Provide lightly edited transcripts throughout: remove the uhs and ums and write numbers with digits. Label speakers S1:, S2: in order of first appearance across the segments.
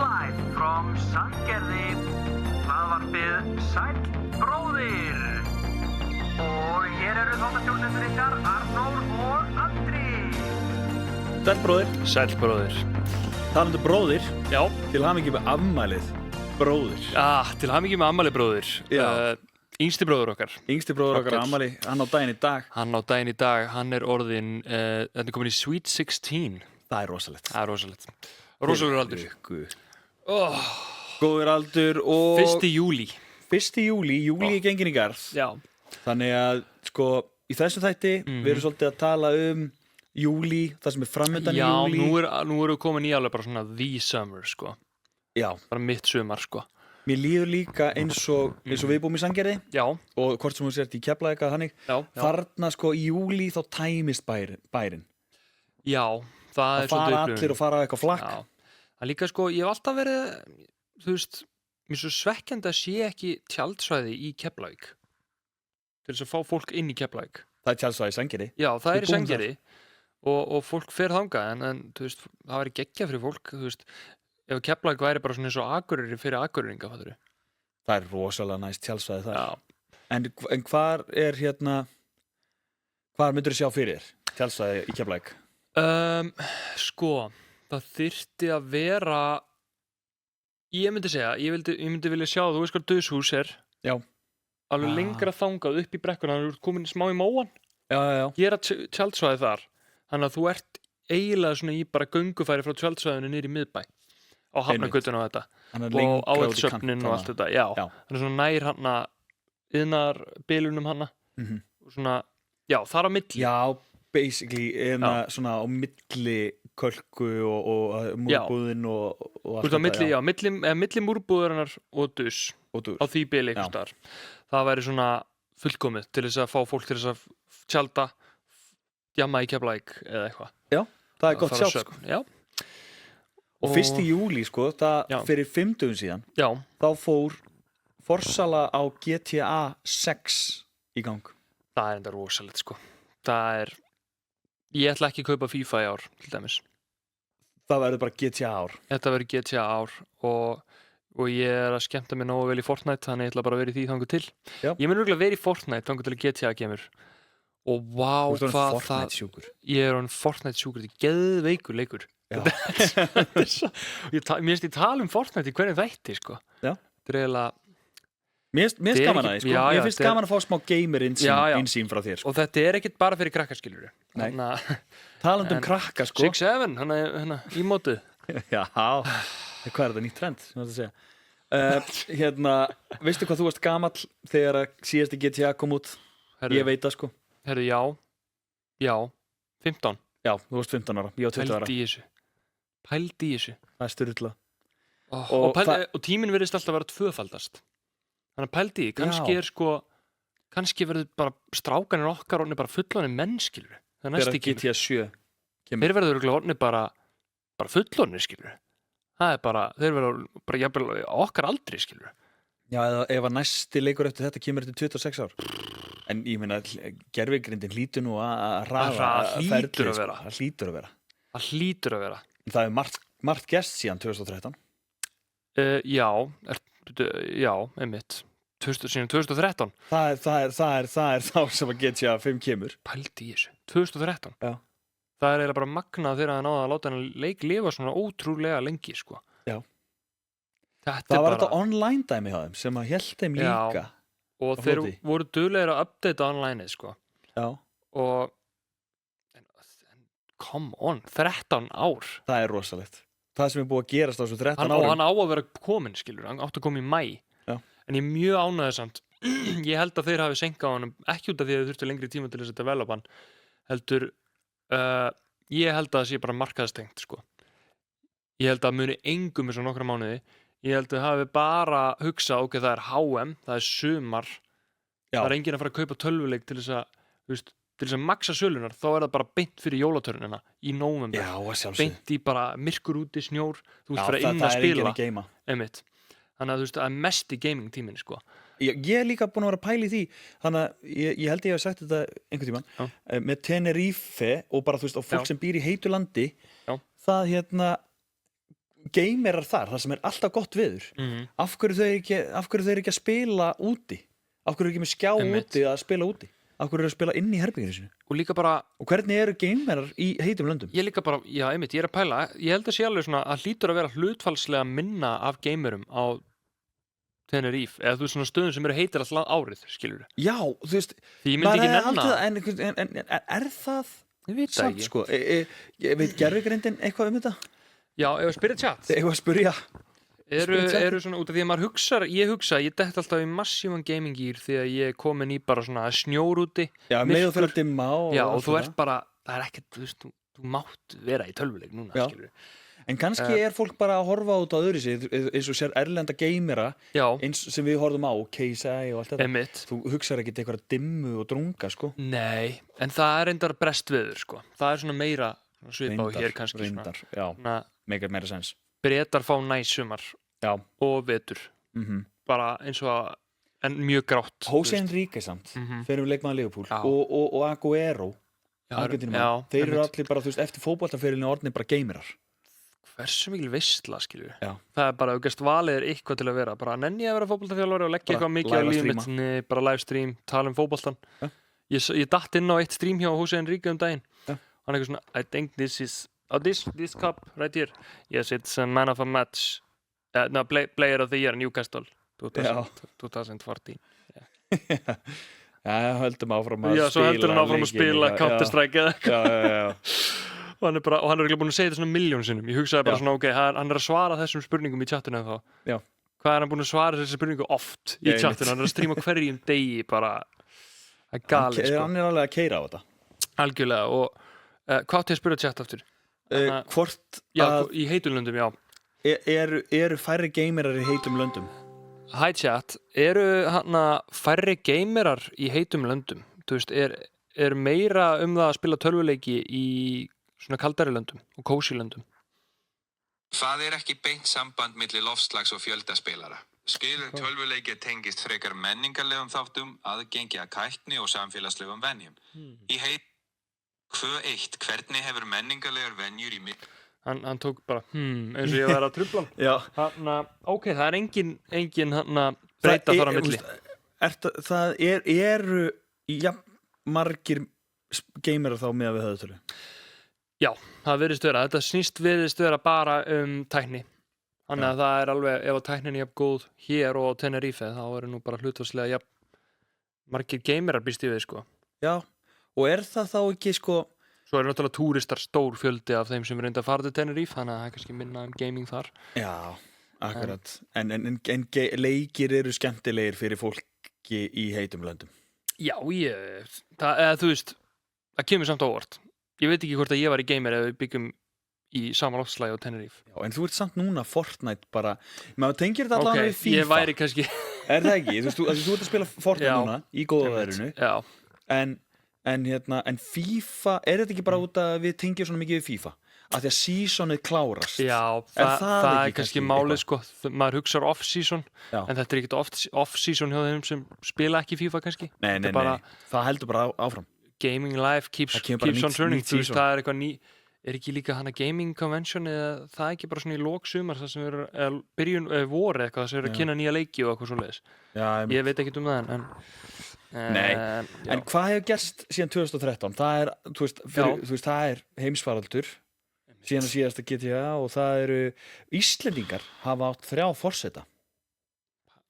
S1: live from Sandgerði, hlaðvarpið Sæll bróðir. Og hér eru þáttastjórnendur ykkar, Arnór og Andri.
S2: Sæll bróðir.
S3: Sæll bróðir.
S2: Talandi bróðir,
S3: Já.
S2: til hamingju með afmælið bróðir.
S3: Til hamingju með afmæli bróðir. Yngsti bróður okkar.
S2: Yngsti bróður okkar afmæli, hann á daginn í dag.
S3: Hann á daginn í dag, hann er orðinn, þetta er komin í Sweet 16.
S2: Það er rosalegt.
S3: Það er rosalegt. Rosalegur aldur.
S2: Góður aldur og...
S3: 1. júlí.
S2: 1. júlí er gengin í garð.
S3: Já.
S2: Þannig að, sko, í þessu þætti, við erum svolítið að tala júlí, það sem er framöndan í júlí.
S3: Já, nú erum við komin í alveg bara svona the summer, sko.
S2: Já.
S3: Bara mitt sumar, sko.
S2: Mér líður líka eins og við búum í Sandgerði.
S3: Já.
S2: Og hvort sem hún sért í Keflavík eða þannig.
S3: Já.
S2: Þarna, sko, í júlí þá tæmist bærin.
S3: Já, það er svolítið
S2: fara allir og fara á eitthvað flakk.
S3: Já. Það líka, sko, ég hef alltaf verið, þú veist, mér er svo svekkjandi að sé ekki tjaldsvæði í Keflavík. Til þess að fá fólk inn í Keflavík.
S2: Það er tjaldsvæði í Sandgerði.
S3: Já, það er í Sandgerði og fólk fer þangað en þú veist, það væri geggjað fyrir fólk, þú veist, ef Keflavík væri bara svona eins og Akureyri fyrir Akureyringa, fattarðu?
S2: Það er rosalega næst tjaldsvæði þar.
S3: Já.
S2: En hvar er hvar myndirðu sjá fyrir þér tjaldsvæði í Keflavík?
S3: Sko, það þyrfti að vera, ég myndi segja, ég myndi vilja sjá, þú veist hvað Dauðshús er?
S2: Já.
S3: Alveg lengra þangað upp í brekkuna, þannig að þú ert komin smá í móan.
S2: Já.
S3: Ég er að tjaldsvæði þar, þannig að þú ert eiginlega svona í bara göngufæri frá tjaldsvæðinu niður í miðbæ á Hafnargötuna og þetta og áhaldssöfnin og allt þetta, já. Þannig svona nær hana iðnaðarbilunum hana og svona, já, þar á milli.
S2: Já, basically svona á milli Kölku og múrbúðin og allt
S3: þetta, já. Milli múrbúðarinnar og dus á því bili einhvers staðar. Það væri svona fullkomið til þess að fá fólk til þess að tjalda, jamma í Keflavík eða eitthvað.
S2: Já, það er gott sjálf, sko.
S3: Já.
S2: Og 1. júlí, sko, það fyrir 5 dögum síðan, þá fór forsala á GTA 6 í gang.
S3: Það er enda rosalegt, sko. Ég ætla ekki að kaupa FIFA í ár, til dæmis.
S2: Það verður bara GTA ár.
S3: Þetta verður GTA ár og ég er að skemmta mér nógu vel í Fortnite, þannig ég ætla bara að vera í því þangað til. Já. Ég mun örugglega vera í Fortnite þangað til að GTA kemur. Og vá, hvað það...
S2: Fortnite-sjúkur.
S3: Ég er orðinn Fortnite-sjúkur, þetta er geðveikur leikur. Mér finnst ég tala Fortnite í hverjum þætti, sko. Já. Þetta er eiginlega...
S2: Mér finnst gaman að því, sko. Mér finnst gaman að fá smá gamer insýn frá þér, sko.
S3: Og þetta er ekkert bara fyrir krakkaskilur.
S2: Nei. Talandi krakka, sko.
S3: 6-7, hana í mótu.
S2: Já, hvað er þetta nýtt trend, sem þetta segja? Veistu hvað þú varst gamall þegar síðasti GTA kom út? Ég veit það, sko.
S3: Herðu, já, 15.
S2: Já, þú varst 15 ára, ég var 20 ára.
S3: Pældi í þessu.
S2: Það er styrla.
S3: Og tíminn virðist alltaf að vera tvöfaldast. Þannig að pældi í, kannski verður bara strákanir okkar orðnir bara fullorðnir menn, skilur. Það er næst ekki.
S2: GTA 7 kemur.
S3: Þeir verður orðnir bara fullorðnir, skilur. Það er bara, þeir verður bara jafnvel okkar aldri, skilur.
S2: Já, ef að næsti leikur eftir þetta kemur eftir 26 ár. En ég meina, gervigrindin hlýtur nú að hraða.
S3: Það hlýtur að vera.
S2: Það hlýtur að vera. Það er margt gerst síðan 2013.
S3: Já, einmitt. Síðan 2013.
S2: Það er þá sem að GTA 5 kemur.
S3: Pældi í þessu. 2013.
S2: Já.
S3: Það er eiginlega bara magnað þegar það náða að láta hennar leik lifa svona ótrúlega lengi, sko.
S2: Já.
S3: Það
S2: var þetta online dæmi hjá þeim sem að hélt þeim líka.
S3: Já. Og þeir voru duglegir að updata online-ið, sko. Já. Og come on, 13 ár. Það
S2: er rosalegt. Það sem er búið að gerast á þessu 13 árum.
S3: Og hann á að vera komin, skilur. Hann átti að koma í maí. Já. En ég er mjög ánægður samt. Ég held að þeir hafi senkað á hann, ekki út af því að þeir þurftu lengri tíma til þess að developa hann. Heldur, ég held að það sé bara markaðstengt, sko. Ég held að muni engum eins og nokkra mánuði. Ég held að það hafi bara hugsað, ok, það er HM, það er sumar. Já. Það er enginn að fara að kaupa tölvuleik til þess að, þú veist, til þess að maxa sölunar, þá er það bara beint fyrir jólatörnina í nóvember.
S2: Já, sjálfsögðu.
S3: Beint í bara myrkur úti, snjór, þú veist, fara inn að spila.
S2: Það er enginn að geima.
S3: Einmitt. Þannig að þú veist, það er mest í gaming tíminn, sko.
S2: Ég er líka búin að vera að pæla í því, þannig að ég held ég hef sagt þetta einhvern tímann, með Tenerife og bara, þú veist, og fólk sem býr í heitu landi, það gamerar þar sem alltaf gott veður af hverju þau eru ekki að spila úti af hverju eru ekki með skjá úti að spila úti af hverju eru að spila inn í herberginu sinu
S3: og líka bara
S2: og hvernig eru gamerar í heitum löndum
S3: ég líka bara, já einmitt, ég að pæla ég held að sé alveg svona að hlýtur að vera hlutfallslega minna af gamerum á Tenerife, eða þú veist svona stöðum sem eru heitir alltaf árið, skilur
S2: já, þú veist
S3: því ég myndi ekki
S2: nenna en er það
S3: ég veit það ekki
S2: sko, ég veit gervigreindin eitthvað þetta
S3: já, ef að spyrja chat
S2: ef að spyrja
S3: eru svona út af því að maður ég dett alltaf í massívan gaming gear því að ég er komin í bara svona snjór úti
S2: já, með þú fyrir að dimma
S3: og þú ert bara, það er ekkert þú mátt vera í tölvuleik núna, skilur
S2: en kannski er fólk bara að horfa út á öðru sig eins og sér erlenda gamera eins sem við horfum á, KSI og allt þetta þú hugsaður ekkert eitthvað dimmu og drunga sko
S3: nei, en það er reyndar brestveður sko það er svona meira svipa á hér kannski
S2: reyndar, já, meira sens
S3: Bretar fá næsumar og vetur bara eins og að en mjög grátt
S2: Jose Enrique samt, fyrir leikmaður Liverpool og Agüero þeir eru allir bara, þú veist, eftir fótboltaferilinu orðnir bara gamerar
S3: hversu mikil veistla, skilur það er bara, auðvitað valið er eitthvað til að vera bara nenni að vera fótboltaþjálfari og leggja eitthvað mikið á lífið mitt, bara livestream, tala boltan ég datt inn á eitt stream hjá Jose Enrique daginn hann eitthvað svona, I think this is this cup right here yes, it's a man of a match no, player of the year Newcastle 2014
S2: höldum áfram að
S3: spila svo heldur hann áfram að spila Counter-Strike og hann er ekki búin að segja þetta svona milljón sinnum ég hugsaði bara svona, ok, hann er að svara þessum spurningum í chatinu en þá hvað er hann búin að svara þessi spurningu oft í chatinu, hann er að stríma hverjum degi bara, það er galið sko.
S2: Hann er alveg að keyra á þetta
S3: algjörlega og hvað átti að spyrja chat aftur
S2: hvort
S3: að í heitum löndum, já
S2: eru færri gamerar í heitum löndum
S3: hi chat, eru færri gamerar í heitum löndum þú veist, er meira það að spila tölvuleiki í svona kaldari löndum og kósí löndum
S4: Það er ekki beint samband milli loftslags og fjöldaspilara. Skilur tölvuleikir tengist frekar menningarlegum þáttum, aðgengi að kækni og samfélagslegum venjum. Í heit 2.1, hvernig hefur menningarlegar venjur í mitt?
S3: Hann tók bara, eins og ég var að trufla hann. Ok, það er engin breyta þar á milli.
S2: Það eru margir gamerar þá með að við höfðutölu?
S3: Já, það virðist vera. Þetta virðist vera bara tækni. Þannig að það er alveg, ef að tæknin er jafn góð hér og á Tenerife, þá eru nú bara hlutfallslega jafn margir gamerar býst í við, sko. Já, og er það þá ekki, sko... Svo eru náttúrulega túristar stór fjöldi af þeim sem reynda að fara til Tenerife, þannig að það er kannski minna gaming þar. Já, akkurat. En leikir eru skemmtilegir fyrir fólki í heitum löndum? Já, þú veist, það kemur samt á óvart. Ég veit ekki hvort að ég var í gamer ef við byggjum í sama loftslægi á Tenerife. Já, en þú ert samt núna Fortnite bara, maður tengir þetta allavega við FIFA. Ok, ég væri kannski... Er það ekki? Þú ert að spila Fortnite núna í góða veðrinu. Já. En FIFA, er þetta ekki bara út að við tengjum svona mikið við FIFA? Af því að seasonið klárast. Já, það er kannski málið, sko. Maður hugsar off-season, en þetta er ekkert off-season hjá þeim sem spila ekki FIFA kannski. Nei, það heldur bara áfram. Gaming life keeps on turning. Þú veist, það er eitthvað er ekki líka hana gaming convention eða það er ekki bara svona í lok sumar það sem er byrjun voru eitthvað það sem er að kynna nýja leiki og eitthvað svoleiðis. Ég veit ekkert það en hvað hefur gerst síðan 2013? Það er, þú veist, það er heimsfaraldur síðan að síðasta GTA og það eru Íslendingar hafa átt 3 forseta.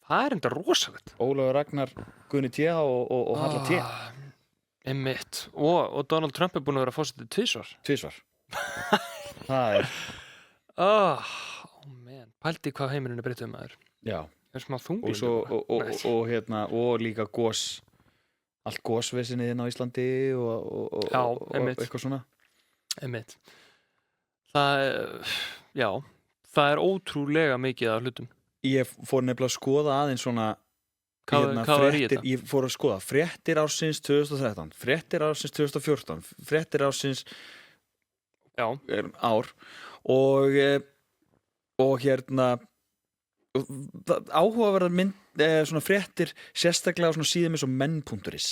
S3: Það er enda rosalegt. Ólafur Ragnar, Guðni T og Halla T. Einmitt. Og Donald Trump er búin að vera fórsetið tvisvar. Það er pældi hvað heimurinn er breytt maður. Já. Það er smá þunglindi. Og líka allt gosvesinni á Íslandi og eitthvað svona. Einmitt. Það er ótrúlega mikið af hlutum. Ég fór nefnilega að skoða aðeins svona ég fór að skoða fréttir ársins 2013, fréttir ársins 2014, fréttir ársins ár og áhugaverðar svona fréttir sérstaklega á svona síðum eins og menn.is.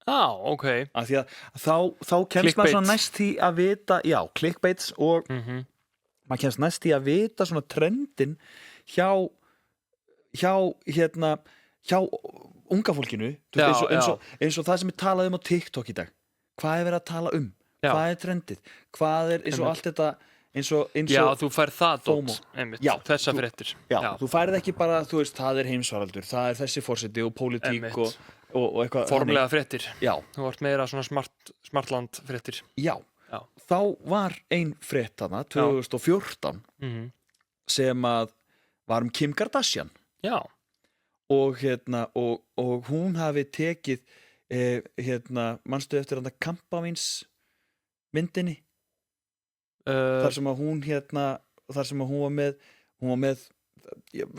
S3: Ok. Af því að þá kemst maður svona næst því að vita, clickbaits og
S2: maður kemst næst í að vita svona trendin hjá unga fólkinu, eins og það sem er talað á TikTok í dag, hvað er verið að tala hvað er trendið, hvað er eins og allt þetta eins og
S3: já, þú færð það dót, einmitt, þessa fréttir
S2: þú færð ekki bara, þú veist, það er heimsfaraldur, það er þessi forseti og pólitík og eitthvað
S3: formlega fréttir, þú vart meira svona smartland fréttir
S2: þá var ein frétt þarna 2014 sem að var Kim Kardashian og og hún hafi tekið manstu eftir hann Kampavíns myndinni þar sem að hún var með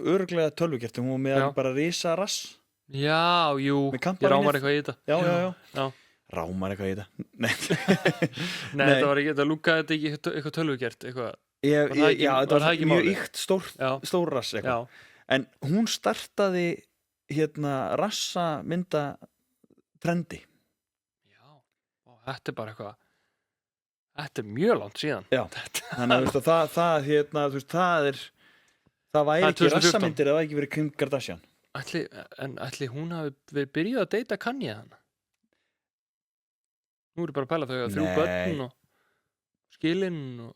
S2: örugglega tölvukerti, hún var með bara risa rass
S3: ég rámar eitthvað í þetta
S2: rámar eitthvað í þetta
S3: nei, þetta var ekki, þetta lúkaði þetta ekki eitthvað tölvugert eitthvað
S2: þetta var mjög ykt stór rass eitthvað en hún startaði rassa mynda trendi
S3: þetta er bara eitthvað þetta er mjög langt síðan
S2: þannig að það væri ekki rassamyndir ef það ekki verið Kim Kardashian
S3: ætli hún hafi verið byrjuð að deyta Kanye hana nú er bara að pæla þau að 3 börn og skilin og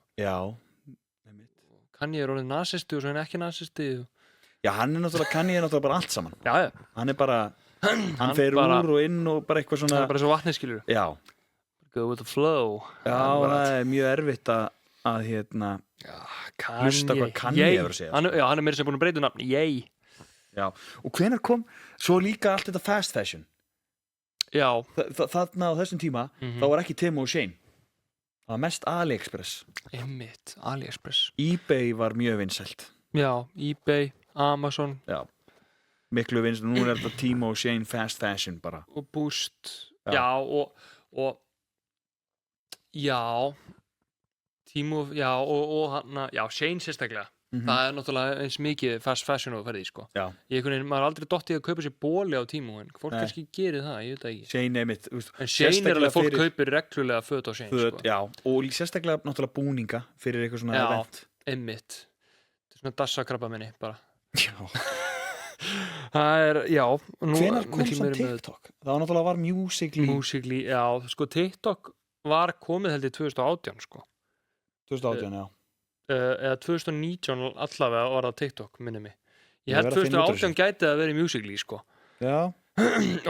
S3: Kanye er orðið nasisti og svo hann ekki nasisti
S2: hann er náttúrulega Kanye er náttúrulega bara allt saman hann er bara hann fer
S3: bara,
S2: úr og inn og bara eitthvað svona
S3: hann er bara svo vatnið skilur go with the flow
S2: það er mjög erfitt að hlusta hvað Kanye hefur að segja
S3: hann er meira sem búin að breyta nafni
S2: og hvenær kom svo líka allt þetta fast fashion þarna á þessum tíma þá var ekki Temu og Shein það var mest AliExpress eBay var mjög vinsælt
S3: eBay, Amazon
S2: miklu vinsælt, nú er þetta Temu og Shein fast fashion bara
S3: og Boost og Temu og Shein sérstaklega það er náttúrulega eins mikið fast fashion og ferði sko maður er aldrei dottið að kaupa sér bóli á Temu en fólk kannski gerir það, ég veit það ekki
S2: Shein einmitt
S3: en Shein er alveg fólk kaupir reglulega föt á Shein sko.
S2: og sérstaklega náttúrulega búninga fyrir eitthvað svona event
S3: einmitt, þetta er svona dassakrabba minni bara það er,
S2: hvenær kom samt TikTok? það var náttúrulega var Musical.ly
S3: sko TikTok var komið held í 2018 sko
S2: 2018,
S3: eða 2019 allavega var það TikTok, minni mig ég held 2018 gæti að vera í Musical.ly sko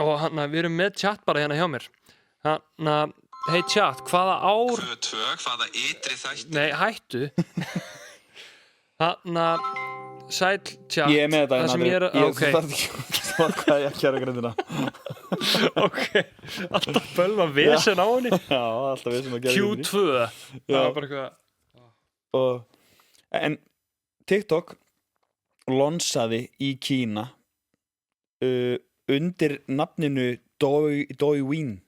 S3: og við erum með chat bara hérna hjá mér hey chat, hvaða ár
S4: hvaða ytri þætti
S3: nei, hættu sæll chat
S2: ég er með þetta
S3: það sem ég er
S2: hvað ég kæra grindina
S3: alltaf bölva vesen á henni
S2: alltaf vesen á gerðinni
S3: Q2 það var bara eitthvað
S2: en TikTok lonsaði í Kína undir nafninu Douyin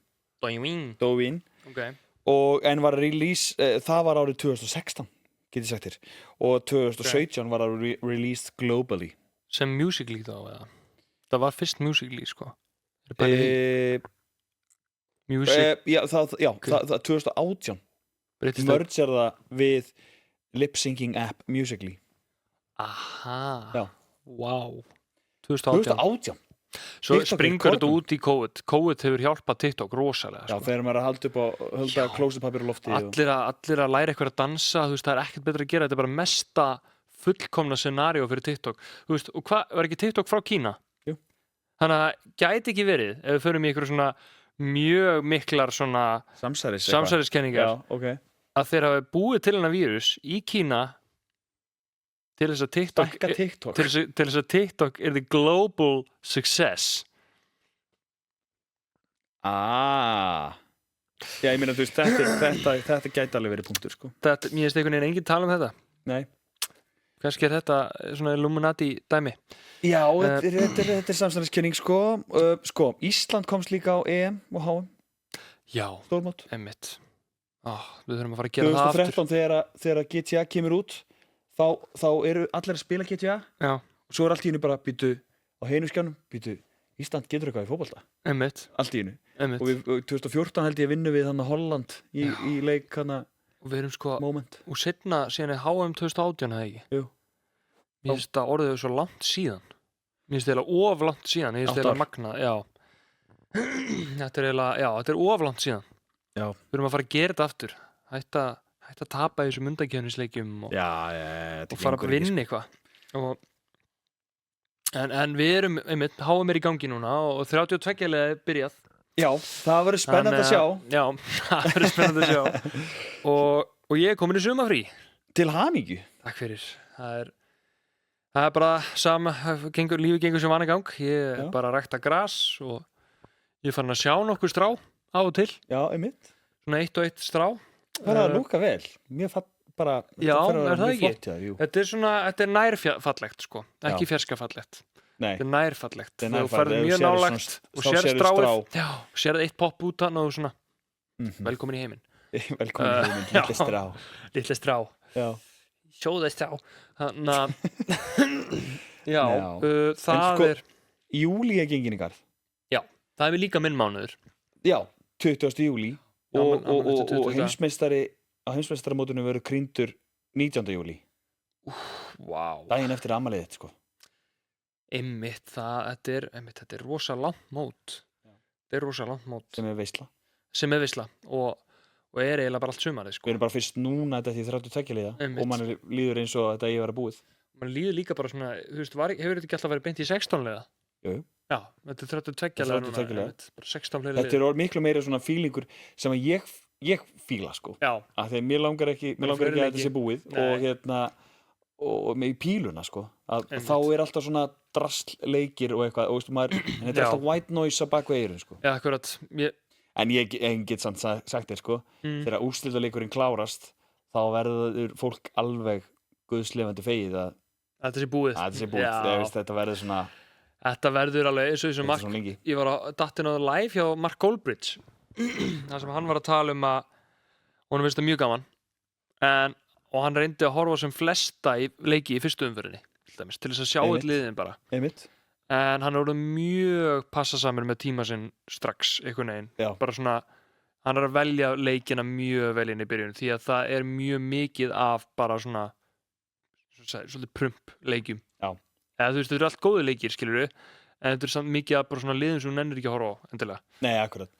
S2: en var release það var árið 2016 getið sagt þér og 2017 var það released globally
S3: sem Musical.ly þá eða það var fyrst Musical.ly sko
S2: það 2018 merger það við lip-syncing app Musical.ly
S3: wow 2018 svo
S2: TikTok
S3: springur þetta út í COVID hefur hjálpað TikTok rosalega sko.
S2: þegar maður er að halda klósipapir á lofti
S3: allir að læra eitthvað að dansa þú veist, það er ekkert betra að gera, þetta er bara mesta fullkomna scenario fyrir TikTok þú veist, og hvað, var ekki TikTok frá Kína?
S2: Jú.
S3: Þannig að gæti ekki verið ef við förum í eitthvað svona mjög miklar svona samsæriskenningar að þeir hafi búið til hennar vírus í Kína til þess að TikTok er the global success
S2: ég meina þú veist þetta gæti alveg verið punktur sko
S3: mér finnst einhvern veginn enginn tala þetta
S2: nei
S3: kannski er þetta svona Illuminati dæmi
S2: þetta er samstæðiskenning sko Ísland komst líka á EM og HM stórmót
S3: einmitt við þurfum að fara að gera það aftur
S2: 2013 þegar GTA kemur út þá eru allir að spila GTA og svo er allt í einu bara býtu á heinuskjánum býtu Ísland getur eitthvað í fótbolta allt í einu og 2014 held ég vinnu við þannig Holland í leik hana
S3: og við erum sko
S2: moment.
S3: og setna síðan HM 2018 eða ekki
S2: Jú.
S3: mér finnst það orðið svo langt síðan mér finnst það eiginlega of langt síðan mér finnst það eiginlega magnað, já þetta er eiginlega, já, þetta er of langt síðan
S2: Já.
S3: við erum að fara að gera þetta aftur hætta að tapa í þessum undankeppnisleikjum og fara að vinna eitthvað en við erum einmitt, HM í gangi núna og 32 leið byrjað
S2: Já, það verður spennandi að sjá.
S3: Já, það verður spennandi að sjá. Og ég er komin í sumarfrí.
S2: Til hamingju.
S3: Takk fyrir. Það er bara sama, lífið gengur sem vanagang. Ég er bara að rækta gras og ég er farin að sjá nokkuð strá á og til.
S2: Já, einmitt.
S3: Svona 1 og 1 strá.
S2: Það er að lúka vel. Mér bara...
S3: Já, er það ekki?
S2: Flott, já,
S3: þetta er nærfallegt, sko. Ekki fjarskafallegt.
S2: Nei.
S3: Þetta er nærfallegt. Þú ferð mjög nálægt og sér stráið. Já, sérð eitt popp út hann og svona velkomin í heiminn.
S2: Velkomin í heiminn, litli strá.
S3: Litli strá.
S2: Já.
S3: Sjóða strá. Þannig að já,
S2: það er... Júlí er gengin í garð.
S3: Já, það er við líka minn mánuður.
S2: Já, 20. júlí og heimsmeistari á heimsmeistaramótinu verður krýndur 19. júlí.
S3: Vá.
S2: Daginn eftir afmælið þitt, sko.
S3: Einmitt, þetta er rosa langt mót. Þetta er rosa langt mót.
S2: Sem er veisla.
S3: Sem er veisla og er eiginlega bara allt sumarið, sko.
S2: Við erum bara fyrst núna þetta því 32 liða og mann líður eins og þetta eigi að vera búið.
S3: Man líður líka bara svona, þú veist, hefur þetta ekki alltaf verið beint í 16 liða?
S2: Jú.
S3: Já, þetta er 32 liða núna, bara 16 fleiri liða.
S2: Þetta er miklu meira svona fílingur sem að ég fíla, sko.
S3: Já.
S2: Af því að mér langar ekki að þetta sé búið og með píluna, sko. Þá er alltaf svona drastleikir og eitthvað, og veistu maður, en þetta er alltaf white noise að bak við eyrun, sko.
S3: Já, akkurat.
S2: En ég get samt sagt þér, sko, þegar úrslitaleikurinn klárast, þá verður fólk alveg guðslefandi fegið að
S3: þetta sé búið.
S2: Þetta verður svona...
S3: Þetta verður alveg eins og þessu Mark, ég var á dattinn á live hjá Mark Goldbridge, þar sem hann var að tala um að honum finnst það mjög gaman, og hann reyndi að horfa sem flesta leiki í fyrstu umferðinni, til þess að sjá öll liðin bara.
S2: Einmitt.
S3: En hann er orðið mjög passasamur með tíma sinn strax, einhvern veginn. Já. Bara svona, hann er að velja leikina mjög vel inn í byrjun, því að það er mjög mikið af bara svona, svolítið prump leikjum. Já. Eða þú veist, þetta eru allt góði leikir, skilurðu, en þetta er samt mikið af bara svona liðum sem þú nennir ekki að horfa á, endilega.
S2: Nei, akkurat.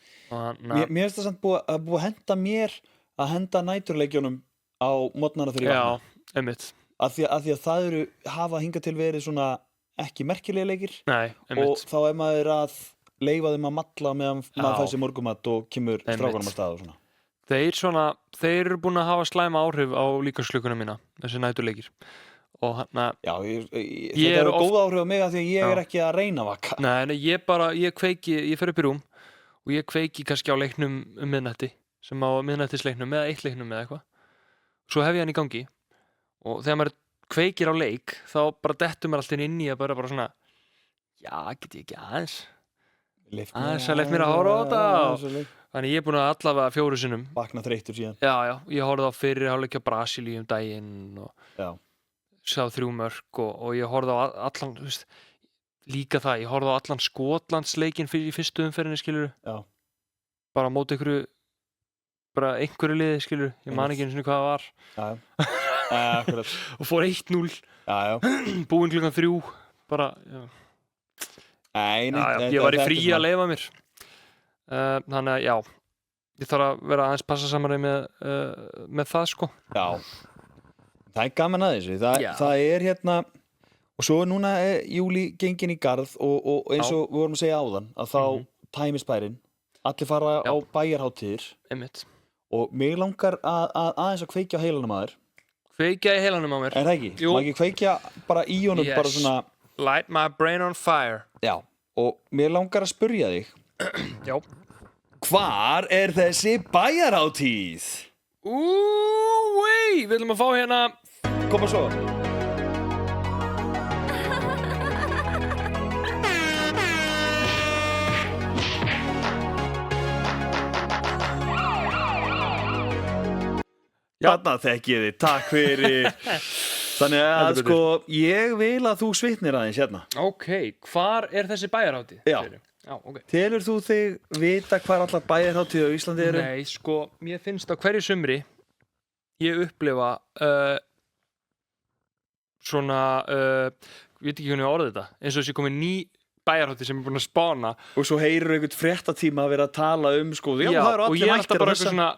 S2: Mér finnst það samt búið að henda mér að henda næturleikjunum á morgnana þegar ég vakna.
S3: Já, einmitt.
S2: Af því að það hafa hingað til verið svona ekki merkilega leikir.
S3: Nei, einmitt.
S2: Og þá er maður að leyfa þeim að malla meðan maður fær sér morgumat og kemur strákunum að stað og svona. Þeir eru búin að hafa slæma áhrif á líkamsklukuna mína, þessi næturleikir. Og hann að... Já, þetta eru góð áhrif á mig að því að ég er ekki að reyna að vaka. Nei, ég fer upp í rúm og ég kveiki kannski á leiknum miðnætti, sem á miðnættisleiknum eða 1 leiknum eða eitthvað. Svo hef ég hann í gangi og þegar maður kveikir á leik þá bara dettur maður alltaf inn í að bara svona já, get ég ekki aðeins að leyft mér að horfa á þetta þannig ég er búin að allavega 4 sinnum vakna þreyttur síðan. Já, ég horfði á fyrri hálfleik á Brasilíu daginn og sá 3 mörk og ég horfði á allan, þú veist, líka það, ég horfði á allan Skotlandsleikinn í fyrstu umferðinni, skilurðu. Já. Bara á móti einhverju liði, skilur, ég man ekki einu sinni hvað það var. Akkurat. Og fór 1-0. Búinn klukkan 3. Bara, ég var í frí að leyfa mér. Þannig að, já, ég þarf að vera aðeins passasamari með það, sko. Já, það er gaman að þessu. Það er hérna, og svo núna júlí gengin í garð og eins og við vorum að segja áðan, að þá tæmist bærinn. Allir fara á bæjarhátíðir. Einmitt. Og mig langar aðeins að kveikja á heilanum að þér. Kveikja í heilanum á mér? Er það ekki? Jú. Má ekki kveikja bara í honum, bara svona... Light my brain on fire. Já, og mér langar að spyrja þig. Já. Hvar er þessi bæjarhátíð? Við ætlum að fá hérna... Koma svo. Þarna þekkið þið, takk fyrir. Þannig að sko, ég vil að þú svitnir aðeins hérna. Ok, hvar er þessi bæjarhátíð? Já, okay. Telur þú þig vita hvar allar bæjarhátíð á Íslandi eru? Nei, sko, mér finnst á hverju sumri
S3: ég upplifa svona ég veit ekki hvernig ég orði þetta eins og þessi komið ný bæjarhátíð sem er búin að spána
S2: og svo heyrir einhvern fréttatíma að vera að tala sko, já, það eru
S3: og ég
S2: allir
S3: er alltaf
S2: mættir
S3: bara eitthvað svona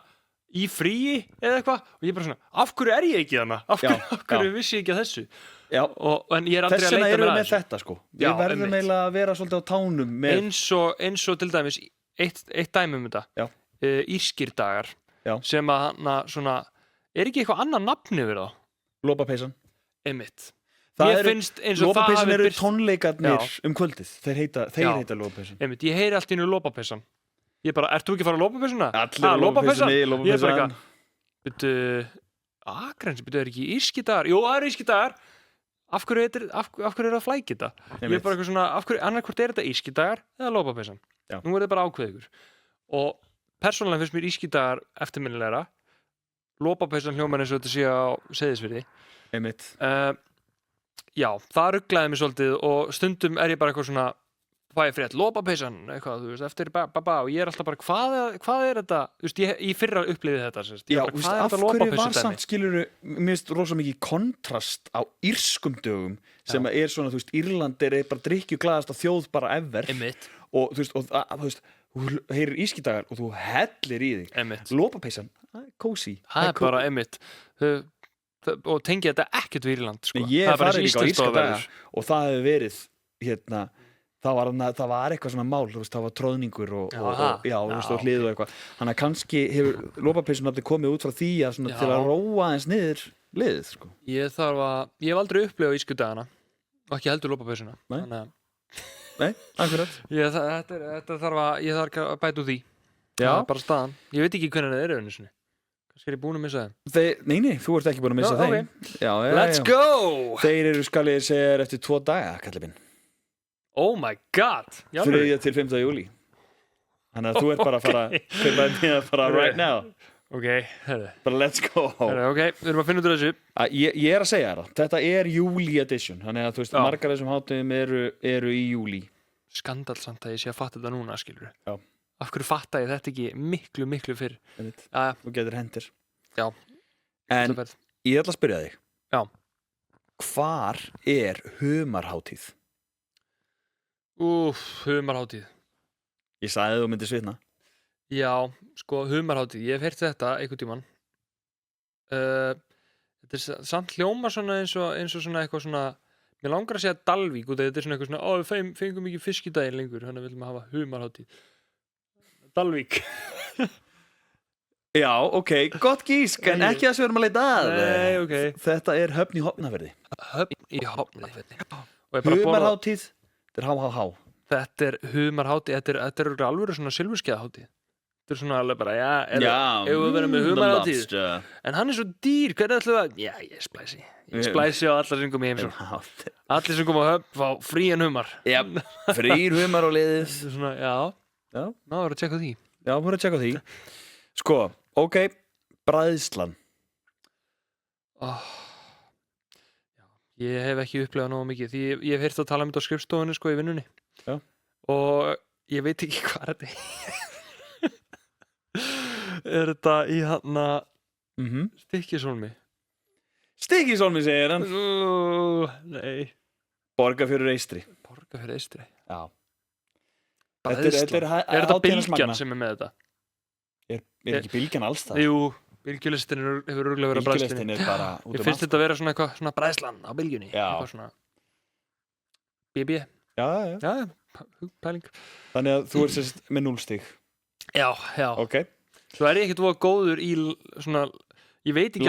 S3: í fríi eða eitthvað og ég er bara svona, af hverju er ég ekki þarna? Af hverju vissi ég ekki að þessu?
S2: Já,
S3: en ég er aldrei að leita
S2: erum
S3: mér
S2: við með þetta sko við verðum eiginlega að vera svolítið á tánum með...
S3: eins og til dæmis eitt dæmi þetta írskir dagar sem að hana svona er ekki eitthvað annað nafn yfir þá?
S2: Lopapeysan
S3: einmitt
S2: Lopapeysan eru tónleikarnir kvöldið þeir heita Lopapeysan
S3: einmitt, ég heyri allt í nú Lopapeysan ég bara, ert þú ekki að fara að Lopapeysan?
S2: Allir Lopapeysan
S3: ég er bara eitthvað Akranesi, er ekki írskir dagar? Jú, það eru írskir dagar af hverju er það flækja þetta? Ég er bara eitthvað svona, annarkvort er þetta írskir dagar eða Lopapeysan nú er þetta bara ákveðið og persónulega finnst mér írskir dagar eftirminnilegra Lopapeysan hljómar eins og þetta sé á Seyðisfirði
S2: einmitt
S3: já, það rugglaði mig svolítið og stundum er ég bara eitthvað svona hvað er frétt, Lopapeysan, eitthvað, þú veist, eftir og ég er alltaf bara, hvað er þetta þú veist, ég fyrra upplifið þetta
S2: já, þú veist, af hverju var samt, skilurðu mér finnst rosa mikið kontrast á írskum dögum sem er svona, þú veist, Írland er bara drykkjuglaðasta þjóð bara ever og þú veist, þú heyrir írskidagar og þú hellir í þig Lopapeysan, kósí
S3: það er bara einmitt og tengja þetta ekkert við Írland sko.
S2: ég er farið líka á írska daga og það hefur verið það var eitthvað svona mál veist, það var tróðningur og hlið og eitthvað þannig að kannski hefur Lopapeysun komið út frá því að til að róa eins niður liðið sko.
S3: ég hef aldrei upplifað írsku dagana og ekki heldur Lopapeysuna
S2: nei, akkurat
S3: ég þarf að bæta úr því það er bara staðan ég veit ekki hvernig það er kannski er ég búin að missa þeim
S2: nei, þú ert ekki búin að missa þeim
S3: let's go
S2: þeir eru skal ég segja eftir 2 daga kallið minn
S3: oh my god
S2: 3. til 5. júlí þannig að þú ert bara að fara right now bara let's go
S3: við erum að finna út úr þessu
S2: ég er að segja þetta er júli edition þannig að þú veist margar þessum hátíðum eru í júli
S3: skandalsamt að ég sé að fatta þetta núna skilur af hverju fatta ég þetta ekki miklu fyrr
S2: þú getur hendir
S3: já
S2: en ég ætla að spyrja þig
S3: já
S2: hvar er humarhátíð?
S3: Humarhátíð
S2: ég sagði þú myndir svitna
S3: já, sko, humarhátíð ég hef heyrt þetta einhvern tímann þetta er samt hljóma svona eins og svona eitthvað svona mér langar að segja Dalvík og þetta er svona eitthvað svona við fengum ekki fisk í daginn lengur þannig að við viljum hafa humarhátíð Dalvík
S2: já, ok, gott gísk en ekki það sem við erum að leita að
S3: nei, okay.
S2: Þetta er Höfn í Hofnafirði humarhátíð þetta er HHH
S3: þetta er humarhátíð þetta er alveg svona silfurskeiðahátíð þetta er svona alveg bara ef við verðum með humarhátíð en hann er svo dýr, hvernig ætlum við að ég splæsi á allar sem kom í heimsókn allir sem kom á Höfn fá frían humar
S2: frýr humar og liðis
S3: svona, já, ná verður að tjekka því
S2: já, verður að tjekka því sko, ok, bræðslan
S3: ég hef ekki upplifað nógu mikið því ég hef heyrt að tala um þetta á skrifstofunni sko í vinnunni
S2: já.
S3: Og ég veit ekki hvað þetta er þetta í hana Stykkishólmi
S2: segir hann
S3: nei
S2: Borgarfjörður Eystri
S3: já
S2: þetta er
S3: þetta Bylgjan sem er með þetta
S2: er ekki Bylgjan alls það?
S3: jú Bylgjulistin hefur örgulega verið að bræðslinni ég finnst þetta að vera svona eitthvað svona bræðslan á Bylgjunni eitthvað svona BB já, pæling
S2: þannig að þú ert með 0 stig
S3: já
S2: ok
S3: svo er ég ekkert voða góður í svona ég veit ekki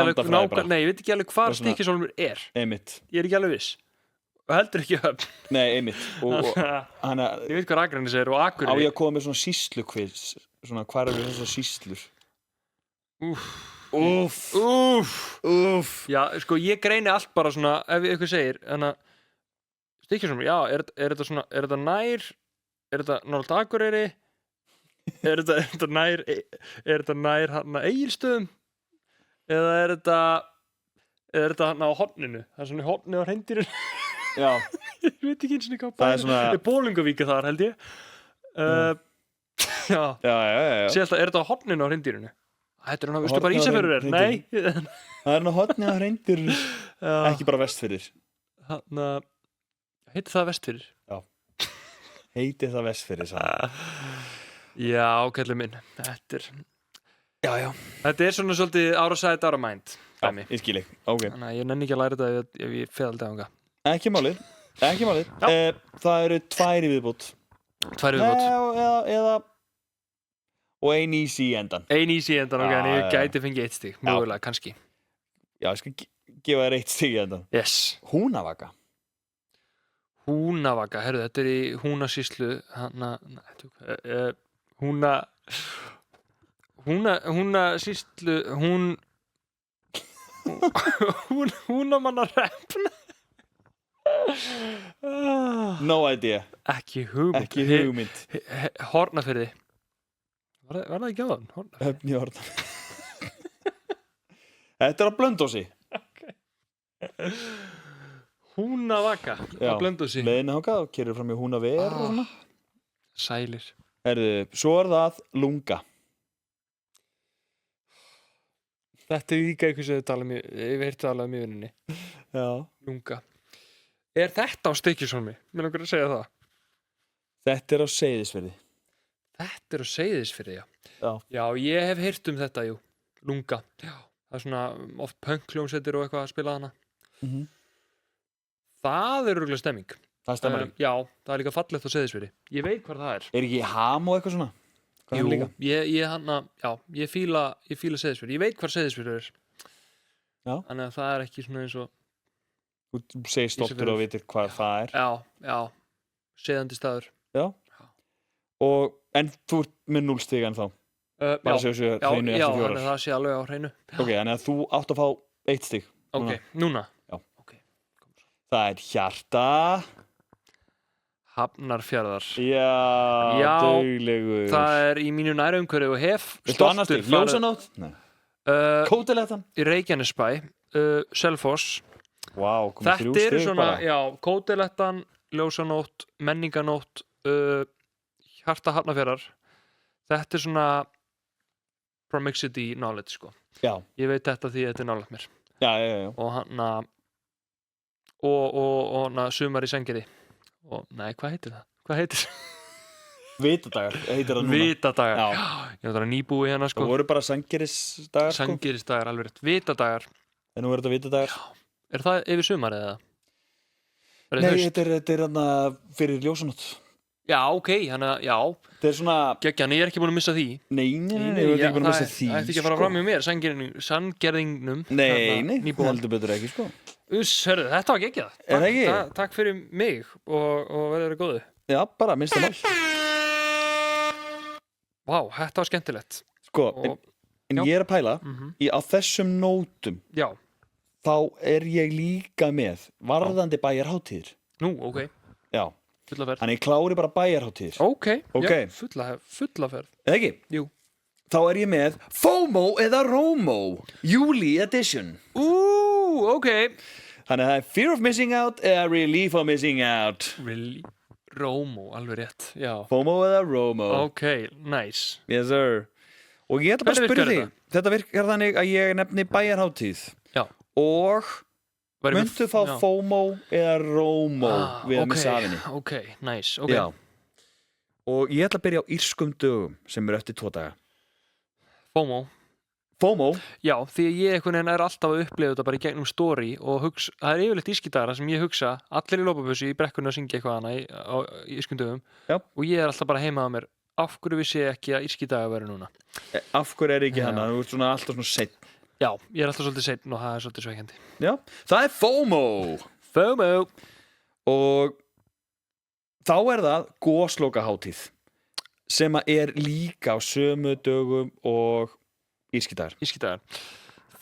S3: alveg hvar Stykkishólmur er
S2: einmitt
S3: ég er ekki alveg viss og heldur ekki Höfn
S2: nei, einmitt
S3: ég veit hvað Akranes er og Akureyri
S2: á ég að koma með svona sýslukviz svona hvar eru þessar sýslur Úff.
S3: Já, sko, ég greini allt bara svona ef ykkur segir, þannig að Stykkishólmur, já, er þetta nær nálægt Akureyri er þetta nær hann að Egilsstöðum eða er þetta hann á horninu það er svona hornið á hreindýrinu
S2: já
S3: ég veit ekki eins og hvað
S2: það er svona
S3: Bolungavík þar held ég já. Sé alltaf, er þetta á horninu á hreindýrinu? Þetta er veistu bara Ísafjörður Nei
S2: Það er hornið á Hreindýr ekki bara Vestfirðir
S3: Heitir það Vestfirðir?
S2: Já Heitir það Vestfirðir
S3: Já, kallið minn Þetta er
S2: Já
S3: Þetta er svona svolítið ára sæt, ára mænd
S2: Ég skil ekki, ok
S3: Þannig að ég nenni ekki að læra þetta ef ég fer aldrei ánga
S2: Ekki málið Það eru 2 í viðbót
S3: 2 í viðbót
S2: Eða og ein easy í endan
S3: Ein easy í endan, ok, en ég gæti fengið 1 stig Mögulega, kannski
S2: Já, ég skal gefa þér 1 stig í endan
S3: Yes
S2: Húnavaka,
S3: herru, þetta er í Húnasýslu Húnasýslu Húnamannarrefn
S2: No idea
S3: Ekki hugmynd Hornafirði Var það ekki á þann?
S2: Höfn í Hornafirði Þetta er á Blönduósi
S3: Húnavaka á Blönduósi
S2: Leiðin þangað og keyrir fram í Húnaver og svona
S3: Sælir
S2: Herðu, svo er það Lunga
S3: Þetta er líka eitthvað sem ég hef talað um í vinninni
S2: Já
S3: Lunga Er þetta á Stykkishólmi? Mér langar að segja það
S2: Þetta er á Seyðisfirði
S3: Þetta er á Seyðisfirði, já, ég hef heyrt um þetta, jú Lunga, já Það er svona oft punk-hljómsveitir og eitthvað að spila hana Það er örugglega stemming
S2: Það stemmar
S3: Já, það er líka fallegt á Seyðisfirði Ég veit hvað það er
S2: Er ekki Ham og eitthvað svona?
S3: Jú, ég fíla Seyðisfirði Ég veit hvað Seyðisfirði er
S2: Já
S3: Þannig að það er ekki svona eins og
S2: Þú segir stoltur og vitir hvað það er
S3: Já, seiðandi staður
S2: Já En þú ert með 0 stig ennþá
S3: Já,
S2: þannig
S3: að það sé alveg á hreinu
S2: Ok, þannig að þú átt að fá 1 stig
S3: Ok, núna
S2: Já Það er Hjarta
S3: Hafnarfjarðar
S2: Já, duglegur
S3: Það er í mínu nærumhverfi og hef
S2: Viltu annars stig? Ljósanótt? Kótilettan?
S3: Í Reykjanesbæ Selfoss
S2: Vá, komið 3 stig bara
S3: Þetta er svona, já, Kótilettan Ljósanótt, Menninganótt Hjarta Hafnarfjarðar Þetta er svona proximity knowledge, sko
S2: Já
S3: Ég veit þetta því þetta er nálægt mér
S2: Já
S3: Og hana og sumar í Sandgerði og, nei, hvað heitir það? Hvað heitir það?
S2: Vitadagar, heitir það núna
S3: Vitadagar,
S2: já
S3: Ég var það nýbúi hérna, sko
S2: Það voru bara Sandgerðisdagar, sko
S3: Sandgerðisdagar, alveg rétt Vitadagar
S2: En nú er þetta vitadagar
S3: Er það yfir sumar eða?
S2: Nei, þetta er hérna fyrir ljósanótt
S3: Já, ok, hann að, já
S2: Þetta er svona
S3: Gekkjan, ég er ekki búin að missa því
S2: Nei, ég er ekki búin að missa því
S3: Það ætti ekki að fara fram með mér, Sandgerðingnum
S2: Nei, heldur betur ekki, sko
S3: Hörðu, þetta var geggjað
S2: Er það ekki?
S3: Takk fyrir mig og verður góðu
S2: Já, bara minnst það mál
S3: Vá, þetta var skemmtilegt
S2: Sko, en ég er að pæla á þessum nótum
S3: Já
S2: Þá er ég líka með varðandi bæjarhátíðir
S3: Nú, ok
S2: Já
S3: Fulla ferð
S2: Þannig ég klári bara bæjarhátíðir
S3: Ok, já, fulla ferð
S2: Eða ekki?
S3: Jú
S2: Þá er ég með FOMO eða ROMO Júli edition
S3: ok
S2: Þannig að það er Fear of Missing Out eða Relief of Missing Out
S3: ROMO, alveg rétt, já
S2: FOMO eða ROMO
S3: Ok, nice
S2: Yes sir Og ég ætla bara að spyrja þig Þetta virkar þannig að ég nefni bæjarhátíð
S3: Já
S2: Og myndu fá FOMO eða ROMO við að missa afinni
S3: Ok, nice, ok
S2: Já Og ég ætla að byrja á írskum dögum sem eru eftir 2 daga FOMO?
S3: Já, því að ég einhvern veginn er alltaf að upplifa þetta bara í gegnum story og hugsa, það er yfirleitt ískidagar sem ég hugsa, allir í lópabössu í brekkunni að syngja eitthvað hana á írskum dögum og ég er alltaf bara heima á mér af hverju vissi ég ekki að írskidagar veru núna
S2: Af hverju er ekki hana? Þú ert svona alltaf svona seitt
S3: Já, ég er alltaf svolítið seitt og það er svolítið sveikjandi
S2: Já, það er FOMO Og þá er það goslokahátíð sem er líka á sömu dögum og Ískidagar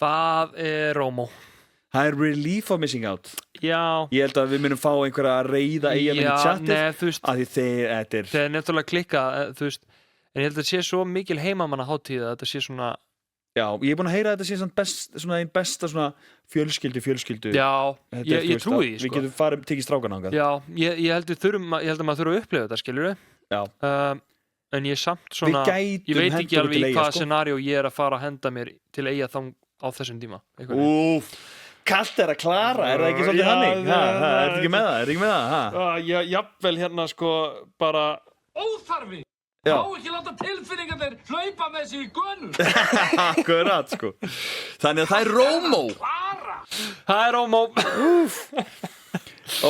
S3: Það er ROMO
S2: Það er Relief of Missing Out
S3: Já
S2: Ég held að við munum fá einhverja að reyða eigamenn í chatið af því þeir
S3: Það er nefnilega klikka, þú veist en ég held að þetta sé svo mikil heimamanna hátíð að þetta sé svona
S2: Já, ég er búin að heyra að þetta sé svona einn besta svona fjölskyldu
S3: Já, ég trúi því, sko
S2: Við getum tekið strákan ángað
S3: Já, ég held að maður þurfa að upplifa þetta, skilur við
S2: Já
S3: en ég samt svona ég veit ekki alveg í hvaða scenario ég að fara að henda mér til Eyja þá á þessum tíma
S5: kallt að klara, það ekki svolítið hannig er ekki með það
S3: jafnvel hérna sko bara
S6: óþarfi má ekki láta tilfinningarnir hlaupa með sig í gönur
S5: akkurat sko þannig að það er Rómó
S3: það er Rómó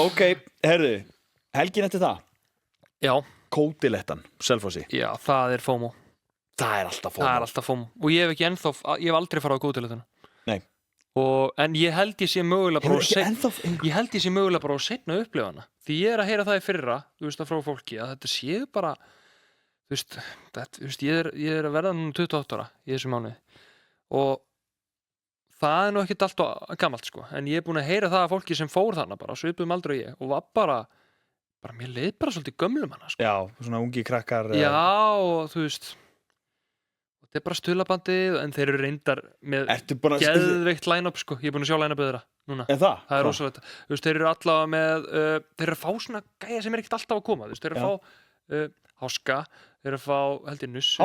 S5: ok, herðu helgin eftir það
S3: já
S5: Kótilettan, Selfossi
S3: já, það er FOMO
S5: það er alltaf FOMO
S3: og ég hef aldrei farið á Kótilettuna
S5: nei
S3: en ég held ég sé mögulega bara að seinna upplifa hana því ég að heyra það í fyrra þú veist að frá fólki að þetta séu bara þú veist ég að verða núna 28 ára í þessu mánuði og það nú ekkert allt gamalt sko en ég búin að heyra það af fólki sem fór þarna bara svipuðum aldrei ég og var bara mér leið bara svolítið gömlum hana sko.
S5: Já, svona ungi krakkar
S3: já og þú veist þetta er bara stuðlabandið en þeir eru reyndar með geðveikt line-up sko. Ég er búin að sjá line-upið þeirra núna. Það er rosalegt. Þú veist, þeir eru allavega með þeir eru að fá svona gæja sem er ekkert alltaf að koma. Þú veist, þeir eru að fá Háska, þeir eru að fá held ég Nussum.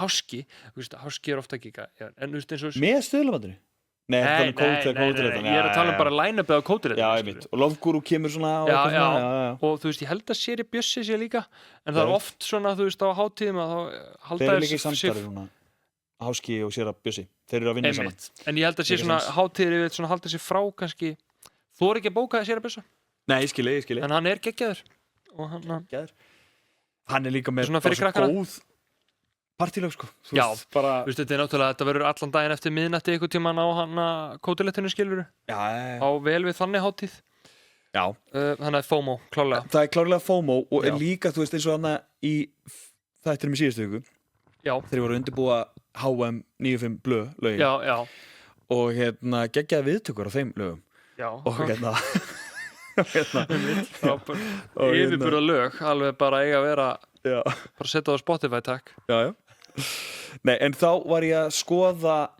S3: Háski. Þú veist, Háski er ofta ekki en þú veist eins og
S5: með stuðlabandinu? Nei,
S3: ég er að tala bara line-upið á Kótilettan.
S5: Já, ég veit. Og Lofgúru kemur svona
S3: já. Og þú veist, ég held að Seri Bjössi sé líka en það er oft svona, þú veist, á hátíðum að þá halda
S5: þeir líka í samstarfi núna Háski og Seri Bjössi. Þeir eru að vinna saman.
S3: En ég held að sé svona hátíðir yfir svona halda sér frá kannski þú er ekki að bóka Seri Bjössa?
S5: Nei, ég skilji.
S3: En hann er geggjaður og
S5: hann er líka með góð partílög sko
S3: já, bara þú veist þetta er náttúrulega þetta verður allan daginn eftir miðnætti einhvern tímann á hana Kótilettinu skiluru á vel við þannig hátíð
S5: já
S3: þannig að FOMO klárlega
S5: það er klárlega FOMO og er líka þú veist eins og hana í þættinum í síðustu viku
S3: já
S5: þeir voru að undirbúa HM 95 blöð lögin
S3: já
S5: og geggjaði viðtökur á þeim lögum
S3: já
S5: og
S3: yfirburða lög alveg bara eiga að vera bara setja það á Spotify takk
S5: já nei en þá var ég að skoða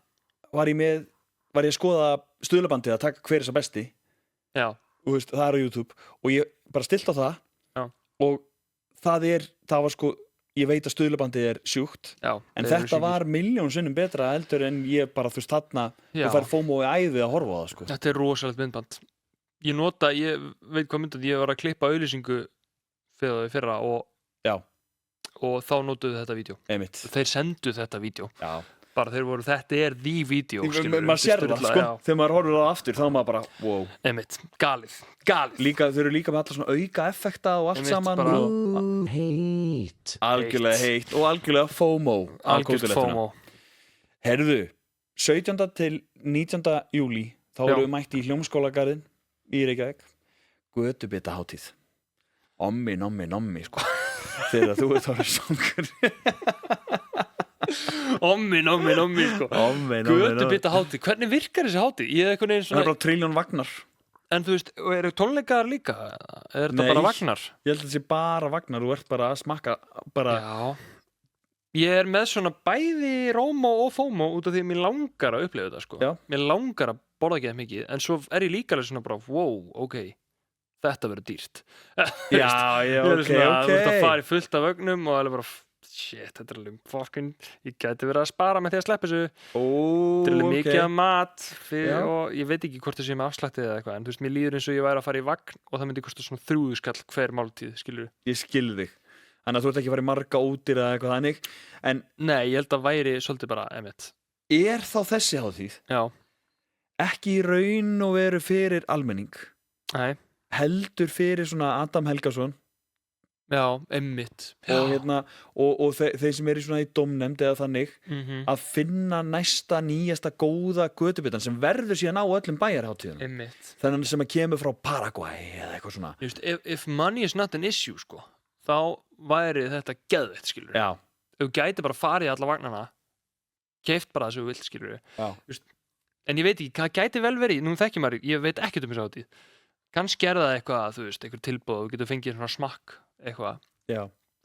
S5: stuðlabandið að taka hver þessa besti
S3: já
S5: og veist, það er á YouTube og ég bara stilt á það
S3: já.
S5: Og það var sko ég veit að stuðlabandið er sjúkt
S3: já,
S5: en þetta var milljón sinnum betra heldur en ég bara þú veist þarna og fær FOMO í æði að horfa á það sko
S3: þetta er rosalegt myndband ég veit hvað myndband ég var að klippa auglýsingu fyrir það í fyrra og þá notuðu þetta vídeo þeir sendu þetta vídeo bara þeir voru þetta er því vídeo
S5: maður sér það sko þegar maður horfir það aftur þá er maður bara wow
S3: einmitt, galið
S5: líka, þeir eru líka með alla svona auka effekta og allt saman algjörlega heitt og algjörlega FOMO herðu 17. til 19. júlí þá erum við mætt í Hljómskálagarðinn í Reykjavík götubita hátíð ommi sko þegar þú ert að songur
S3: ommi sko götubita hátíð, hvernig virkar þessi hátíð?
S5: Það er bara trilljón vagnar
S3: en þú veist, eru tónleikar líka? Er þetta bara vagnar?
S5: Ég held að þetta sé bara vagnar, þú ert bara að smakka bara
S3: ég er með svona bæði Rómó og FOMO út af því að mér langar að upplifa þetta sko mér langar að borða ekki það mikið en svo er ég líka svona bara wow, ok þetta verður dýrt
S5: já, ok
S3: þú ert að fara í fullt af vögnum og það er bara shit, þetta er alveg fucking ég gæti verið að spara með því að sleppa þessu þetta er alveg mikið af mat og ég veit ekki hvort það sé með afslættið eða eitthvað en þú veist, mér líður eins og ég væri að fara í vagn og það myndi kosta svona 3 skall hver máltíð, skilur
S5: ég skil þig, þannig að þú ert ekki að fara í marga útir eða eitthvað þannig en
S3: nei, ég held að væri svolítið bara emitt
S5: er þá þessi hátíð ekki í raun og veru fyrir almenning heldur fyrir svona Adam Helgason
S3: einmitt
S5: og þeir sem eru svona í dómnefnd eða þannig að finna næsta nýjasta góða götubitan sem verður síðan á öllum bæjarhátíðunum þannig sem að kemur frá Paraguay eða eitthvað svona
S3: just, if money is not an issue sko þá væri þetta geðveitt skilur þú gæti bara farið alla vagnana keypt bara þessu vilt skilur just, en ég veit ekki, hvað gæti vel verið nú þekki maður, ég veit ekkert þessu hátíð kannski er það eitthvað, þú veist, eitthvað tilboð og þú getur fengið svona smakk eitthvað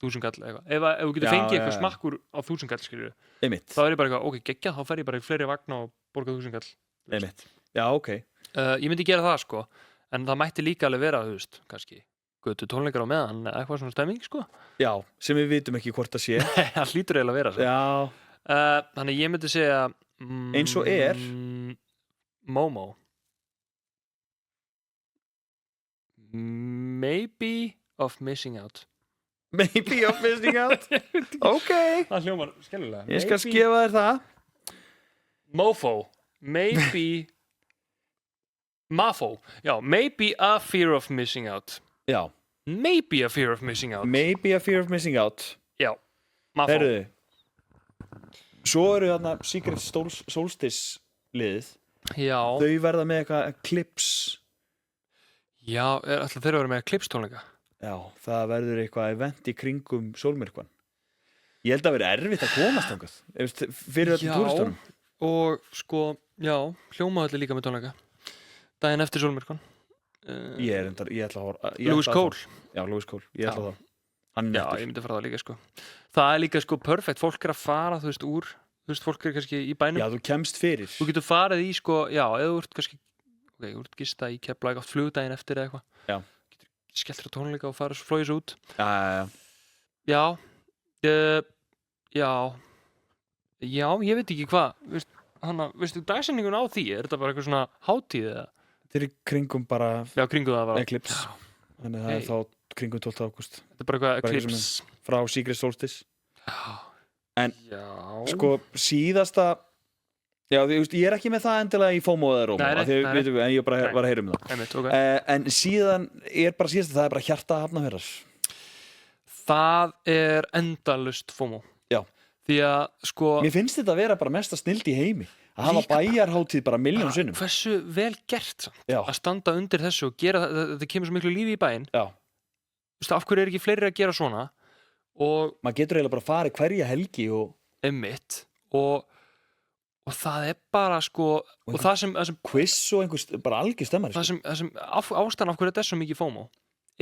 S3: 1000 kall eitthvað ef þú getur fengið eitthvað smakkur á 1000 kall skilur þá er ég bara eitthvað, ok, geggjað þá fer ég bara í fleiri vagna og borga 1000 kall
S5: já, ok
S3: ég myndi gera það sko en það mætti líka alveg vera, þú veist, kannski götu tónleikar á meðan eitthvað svona stemming sko.
S5: Já, sem við vitum ekki hvort það sé.
S3: Það hlýtur eiginlega að vera svo.
S5: Já.
S3: Þannig ég myndi segja
S5: eins og
S3: Momo. Maybe of Missing Out.
S5: Maybe of Missing Out. Ok.
S3: Það hljómar skellulega.
S5: Ég skal gefa þér það.
S3: Mofo. Maybe Mafo. Já, maybe a fear of missing out.
S5: Já.
S3: Maybe a fear of missing out.
S5: Maybe a fear of missing out.
S3: Já. Mafo.
S5: Herðu. Svo eru þarna Secret Solstice liðið.
S3: Já.
S5: Þau verða með eitthvað Eclipse.
S3: Já, ætla þeir að vera með Eclipse tónleika?
S5: Já, það verður eitthvað event í kringum sólmyrkvann. Ég held að vera erfitt að komast þangað. Fyrir öllum túristunum.
S3: Og sko, já, hljómaðalli líka með tónleika. Daginn eftir sólmyrkvann.
S5: Ég ætla að
S3: Lewis Cole.
S5: Já, Lewis Cole. Ég ætla það.
S3: Já, ég myndi fara það líka sko. Það líka sko perfekt. Fólk að fara, úr, fólk kannski í bænum.
S5: Já, þú kemst fyrir.
S3: Þú getur farið í sko, já, eða þú ert kannski, þú ert gista í Keflavík átt flugdaginn eftir eða eitthvað.
S5: Já.
S3: Getur skellt þér á tónleika og farið svo flóið svo út.
S5: Já.
S3: Já, ég veit ekki hvað. Veistu dagsetningun á því? Er þetta bara eitthvað svona hátíð eða?
S5: Þetta er kringum bara
S3: kringum það bara.
S5: Eclipse. Þannig að það er þá kringum 12. ágúst.
S3: Þetta er bara eitthvað Eclipse.
S5: Frá Secret Solstice.
S3: Já.
S5: En sko síðasta, já, ég er ekki með það endilega í FOMO eða Róma. En ég bara var að heyra um það. En síðan er bara síðasta, það er bara hjarta Hafnarfjarðar. Það
S3: er endalaust FOMO.
S5: Já.
S3: Því að sko
S5: mér finnst þetta að vera bara mesta snilld í heimi að hafa bæjarhátíð bara milljón sinnum.
S3: Hversu vel gert samt að standa undir þessu og gera þetta kemur svo miklu lífi í bæinn.
S5: Já.
S3: Af hverju er ekki fleiri að gera svona? Og
S5: maður getur eiginlega bara farið hverja helgi og
S3: einmitt og það er bara sko og það sem
S5: quiz og einhvers bara algjör stemmari.
S3: Það sem ástæðan af hverju þetta er svo mikið FOMO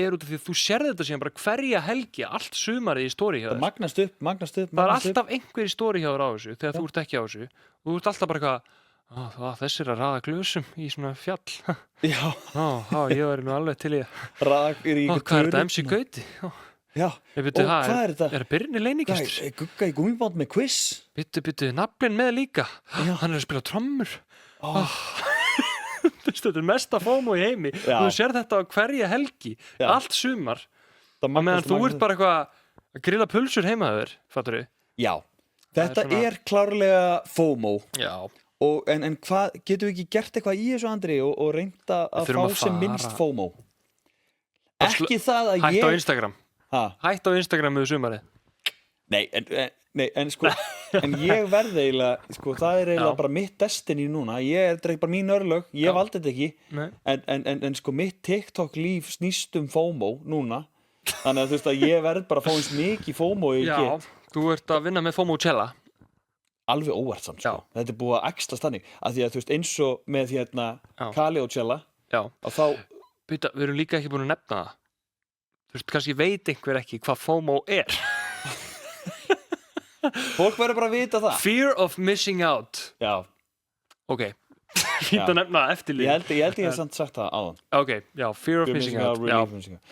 S3: er út af því að þú sérði þetta síðan bara hverja helgi allt sumarið í story hjá þér.
S5: Magnast upp.
S3: Það er alltaf einhver í story hjá þér á þessu þegar þú ert ekki á þessu og þú ert alltaf bara eitthvað þessi er að raða glösum í svona fjall.
S5: Já.
S3: Ég var nú alveg til í að
S5: raða í ykkur
S3: hvað er þetta MC Gauti?
S5: Já.
S3: Og hvað er þetta? Er Birnir leynigestur?
S5: Gugga í gúmmibát með quiz.
S3: Byttu naflinn með líka. Hann er að spila trommur. Þetta er mesta FOMO í heimi. Þú sér þetta á hverja helgi allt sumar meðan þú ert bara eitthvað að grilla pulsur heima þér, fattur þau?
S5: Já, þetta er klárlega FOMO.
S3: Já.
S5: En hvað, getum við ekki gert eitthvað í þessu Andri og reynda að fá sem minnst FOMO? Ekki það að
S3: Hætt á Instagram. Hætt á Instagram með sumarið.
S5: Nei, en sko en ég verði eiginlega sko, það er eiginlega bara mitt destiny núna. Ég er bara mín örlög, ég valdi þetta ekki en sko mitt TikTok líf snýst FOMO núna. Þannig að þú veist að ég verð bara að fá eins mikið FOMO ég get.
S3: Já, þú ert að vinna með FOMO-chella.
S5: Alveg óvart samt sko. Þetta er búið að extra stannig að því að þú veist eins og með Kali og Chella og þá
S3: við erum líka ekki búin að nefna það. Þú veist, kannski veit einhver ekki hvað FOMO er.
S5: Fólk verður bara að vita það.
S3: Fear of missing out.
S5: Já.
S3: Ok. Fínt að nefna eftirlíf.
S5: Ég held ég hef samt sagt það áðan.
S3: Ok, já, fear of missing out. Já.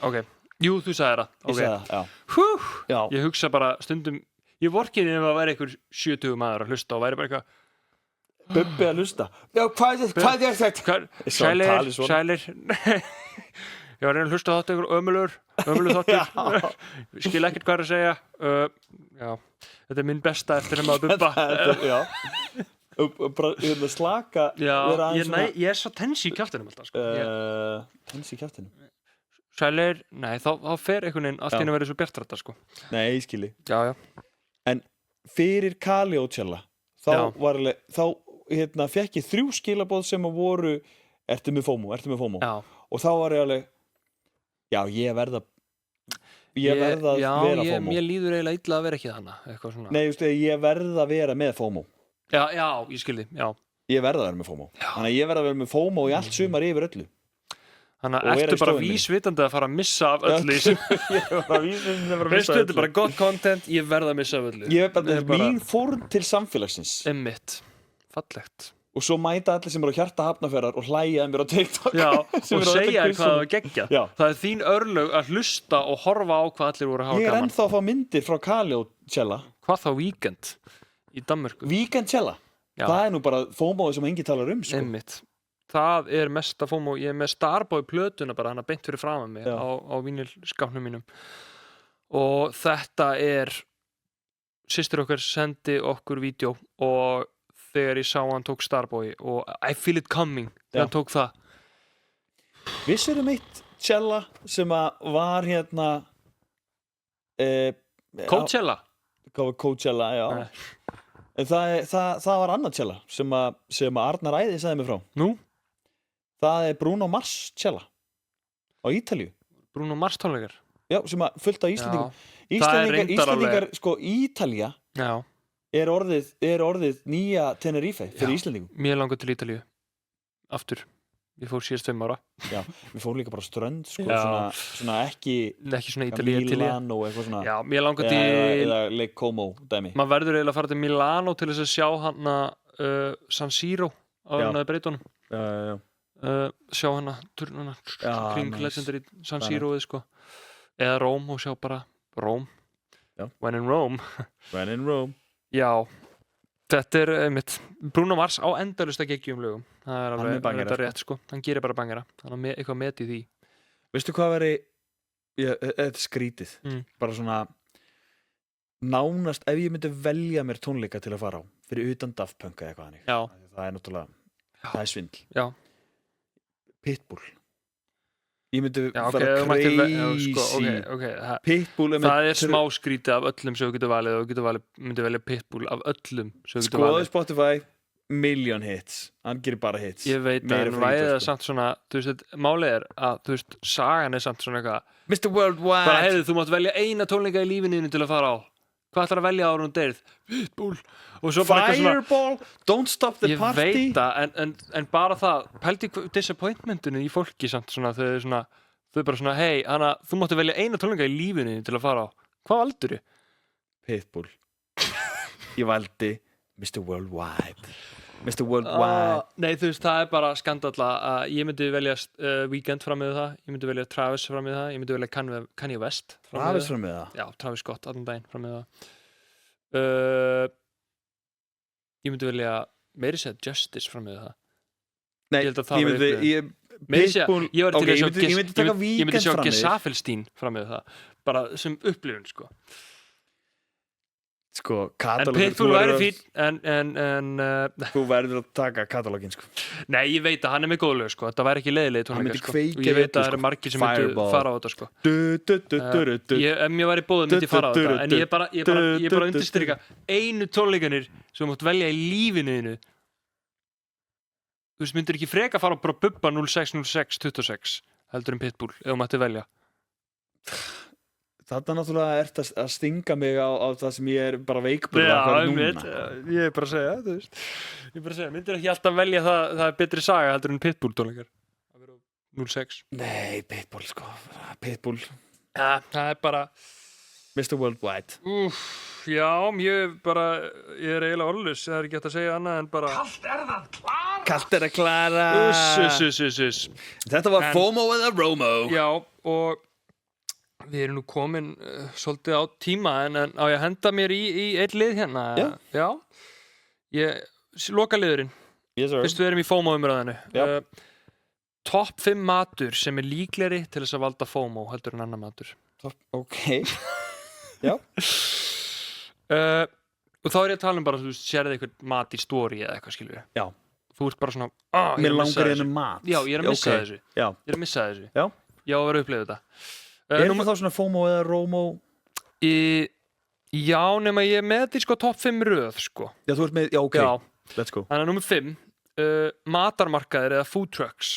S3: Ok. Jú, þú sagði það.
S5: Ég sagði það, já.
S3: Já. Ég hugsa bara stundum, ég vorkinni ef að væri einhver 70 maður að hlusta og væri bara eitthvað
S5: Bubbi að hlusta. Já, hvað er þetta?
S3: Sælir. Ég var að reyna að hlusta á þátt einhver ömulur þáttur. Skil ekkert hvað er að segja. Já, þetta er minn besta eftir að Bubba.
S5: Já. Bara slaka.
S3: Já, ég er svo tensi í kjaftinum alltaf.
S5: Tensi í kjaftinum?
S3: Sælir, nei, þá fer einhvern veginn allt inn að vera svo bjartrætta, sko.
S5: Nei, ég skilji.
S3: Já.
S5: En fyrir Kali og Chella, þá fekk ég 3 skilaboð sem að voru ertu með FOMO.
S3: Já.
S5: Og þá var ég alveg já, ég verð að vera FOMO.
S3: Mér líður eiginlega illa að vera ekki þannig, eitthvað svona.
S5: Nei, ég verð að vera með FOMO.
S3: Já, ég skildi, já.
S5: Ég verð að vera með FOMO. Þannig að ég verð að vera með FOMO í allt sumar yfir öllu.
S3: Þannig að ertu bara vísvitandi að fara að missa af öllu.
S5: Ég var bara vísvitandi að fara að missa af öllu.
S3: Veistu, þetta er bara gott content, ég verð að missa af öllu.
S5: Ég er bara mín fórn til samfélagsins.
S3: Einmitt, fallegt.
S5: og svo mæta allir sem eru á Hjarta Hafnarfjarðar og hlæja mér á TikTok
S3: Já, og segja hvað það var geggjað. Það er þín örlög að hlusta og horfa á hvað allir voru að hafa gaman.
S5: Ég er ennþá að fá myndir frá Kali og Tjella.
S3: Hvað þá Weekend í Danmörku?
S5: Weekend Tjella? Það er nú bara FOMO sem enginn talar sko.
S3: Einmitt. Það er mesta FOMO. Ég er með Starboy plötuna bara, hann beint fyrir framan mig á vínilskápnum mínum. Og þetta er systir okkar sendi okkur vídeo og þegar ég sá hann tók Starboy og I feel it coming þegar hann tók það.
S5: Vissir eitt Tjella sem að var hérna
S3: Coachella?
S5: Coachella, já. Það var annað Tjella sem að Arnar Æði sagði mig frá.
S3: Nú?
S5: Það er Bruno Mars Tjella á Ítalíu.
S3: Bruno Mars tónleikar?
S5: Já, sem að fullt á Íslendingum. Íslendingar, sko, Ítalía er orðið nýja Tenerife fyrir Íslendingum.
S3: Mér langar til Ítalíu aftur. Ég fór síðast 5 ára.
S5: Já, við fórum líka bara strönd, sko, svona ekki
S3: svona Ítalíu til
S5: Milano eitthvað svona.
S3: Já, mér langar til
S5: eða Lake Como dæmi.
S3: Maður verður eiginlega að fara til Milano til þess að sjá hana San Siro á breytunum.
S5: Já.
S3: Sjá hana turnuna kring Legendary San Siroið, sko. Eða Róm og sjá bara Róm. When in Rome.
S5: When in Rome.
S3: Já, þetta er einmitt. Bruno Mars á endalaust að geggjum lögum. Það er alveg rétt, sko. Hann gerir bara bangera. Hann er eitthvað met í því.
S5: Veistu hvað veri, þetta er skrítið. Bara svona nánast ef ég myndi velja mér tónleika til að fara á fyrir utan Daft Punk eða eitthvað hannig. Það er náttúrulega, það er svindl.
S3: Já.
S5: Pitbull. Ég myndi vera crazy. Pitbull
S3: það er smá skrítið af öllum sem þú getur valið og þú myndi velja Pitbull af öllum sem þú getur valið.
S5: Skoðu Spotify, million hits. Hann gerir bara hits.
S3: Ég veit að hann væði það samt svona, þú veist, málið er að, þú veist, sagan er samt svona eitthvað
S5: Mr. Worldwide.
S3: Bara heiðu, þú mátt velja eina tónleika í lífinu til að fara á. Hvað ætlar að velja ára hún deyrð? Pitbull.
S5: Fireball, Don't Stop the Party.
S3: Ég veit það, en bara það pældi disappointmentinu í fólki samt svona, þau bara svona hei, hana, þú máttu velja eina tónleika í lífinu til að fara á. Hvað valdurðu?
S5: Pitbull. Ég valdi Mr. Worldwide. Mr. Worldwide.
S3: Nei, þú veist, það er bara skandalla að ég myndi velja Weekend fram með það, ég myndi velja Travis fram með það, ég myndi velja Kanye West
S5: Travis fram með það?
S3: Já, Travis Scott, allan daginn fram með það. Ég myndi velja meiri segja Justice fram með það.
S5: Nei, ég myndi
S3: sjá Gesafelstein fram með það, bara sem upplifun, sko.
S5: Sko,
S3: en Pitbull væri fín en
S5: þú verður að taka katalógin, sko.
S3: Nei, ég veit að hann er með góð lög, sko. Það væri ekki leiðileg tónleika, sko. Og ég veit að það eru margir sem myndu fara á þetta, sko. Ef mér væri bóðið myndi ég fara á þetta. En ég bara undirstrika einu tónleikanir sem þú mátt velja í lífinu þínu. Þú veist, myndir ekki freka fara á bara Bubba 060626 heldur en Pitbull, ef þú mætti velja.
S5: Þetta náttúrulega ert að stinga mig á það sem ég er bara veikburða núna.
S3: Ég er bara að segja, þú veist. Ég er bara að segja, myndir ekki alltaf velja það er betri saga heldur en Pitbull tónleikar. Það verður 06.
S5: Nei, Pitbull, sko. Pitbull.
S3: Ja, það er bara
S5: Mr. Worldwide.
S3: Já, ég er eiginlega orðlaus. Það er ekki hægt að segja annað en bara
S6: Kallt er það klara.
S5: Kallt er að klara. Þetta var FOMO eða ROMO.
S3: Já, og við erum nú komin svolítið á tíma en á ég að henda mér í eitt lið hérna. Já. Loka liðurinn.
S5: Yes, sir.
S3: Fyrst við erum í FOMO-umræðinu. Topp 5 matur sem er líklegri til þess að valda FOMO heldur en annar matur.
S5: Ok. Já.
S3: Og þá er ég að tala bara, þú veist, sérðu eitthvað mat í story eða eitthvað, skilur við.
S5: Já.
S3: Þú ert bara svona,
S5: mér langar hérna mat.
S3: Já, ég er að missa þessu.
S5: Já.
S3: Ég er að missa þessu.
S5: Já.
S3: Já, að vera að upplifa þetta.
S5: Er það þá svona FOMO eða ROMO?
S3: Já, nema ég er með þetta í sko topp 5 röð, sko.
S5: Já, þú ert með, já, ok.
S3: Já.
S5: Let's go.
S3: Þannig að númer 5, matarmarkaðir eða food trucks.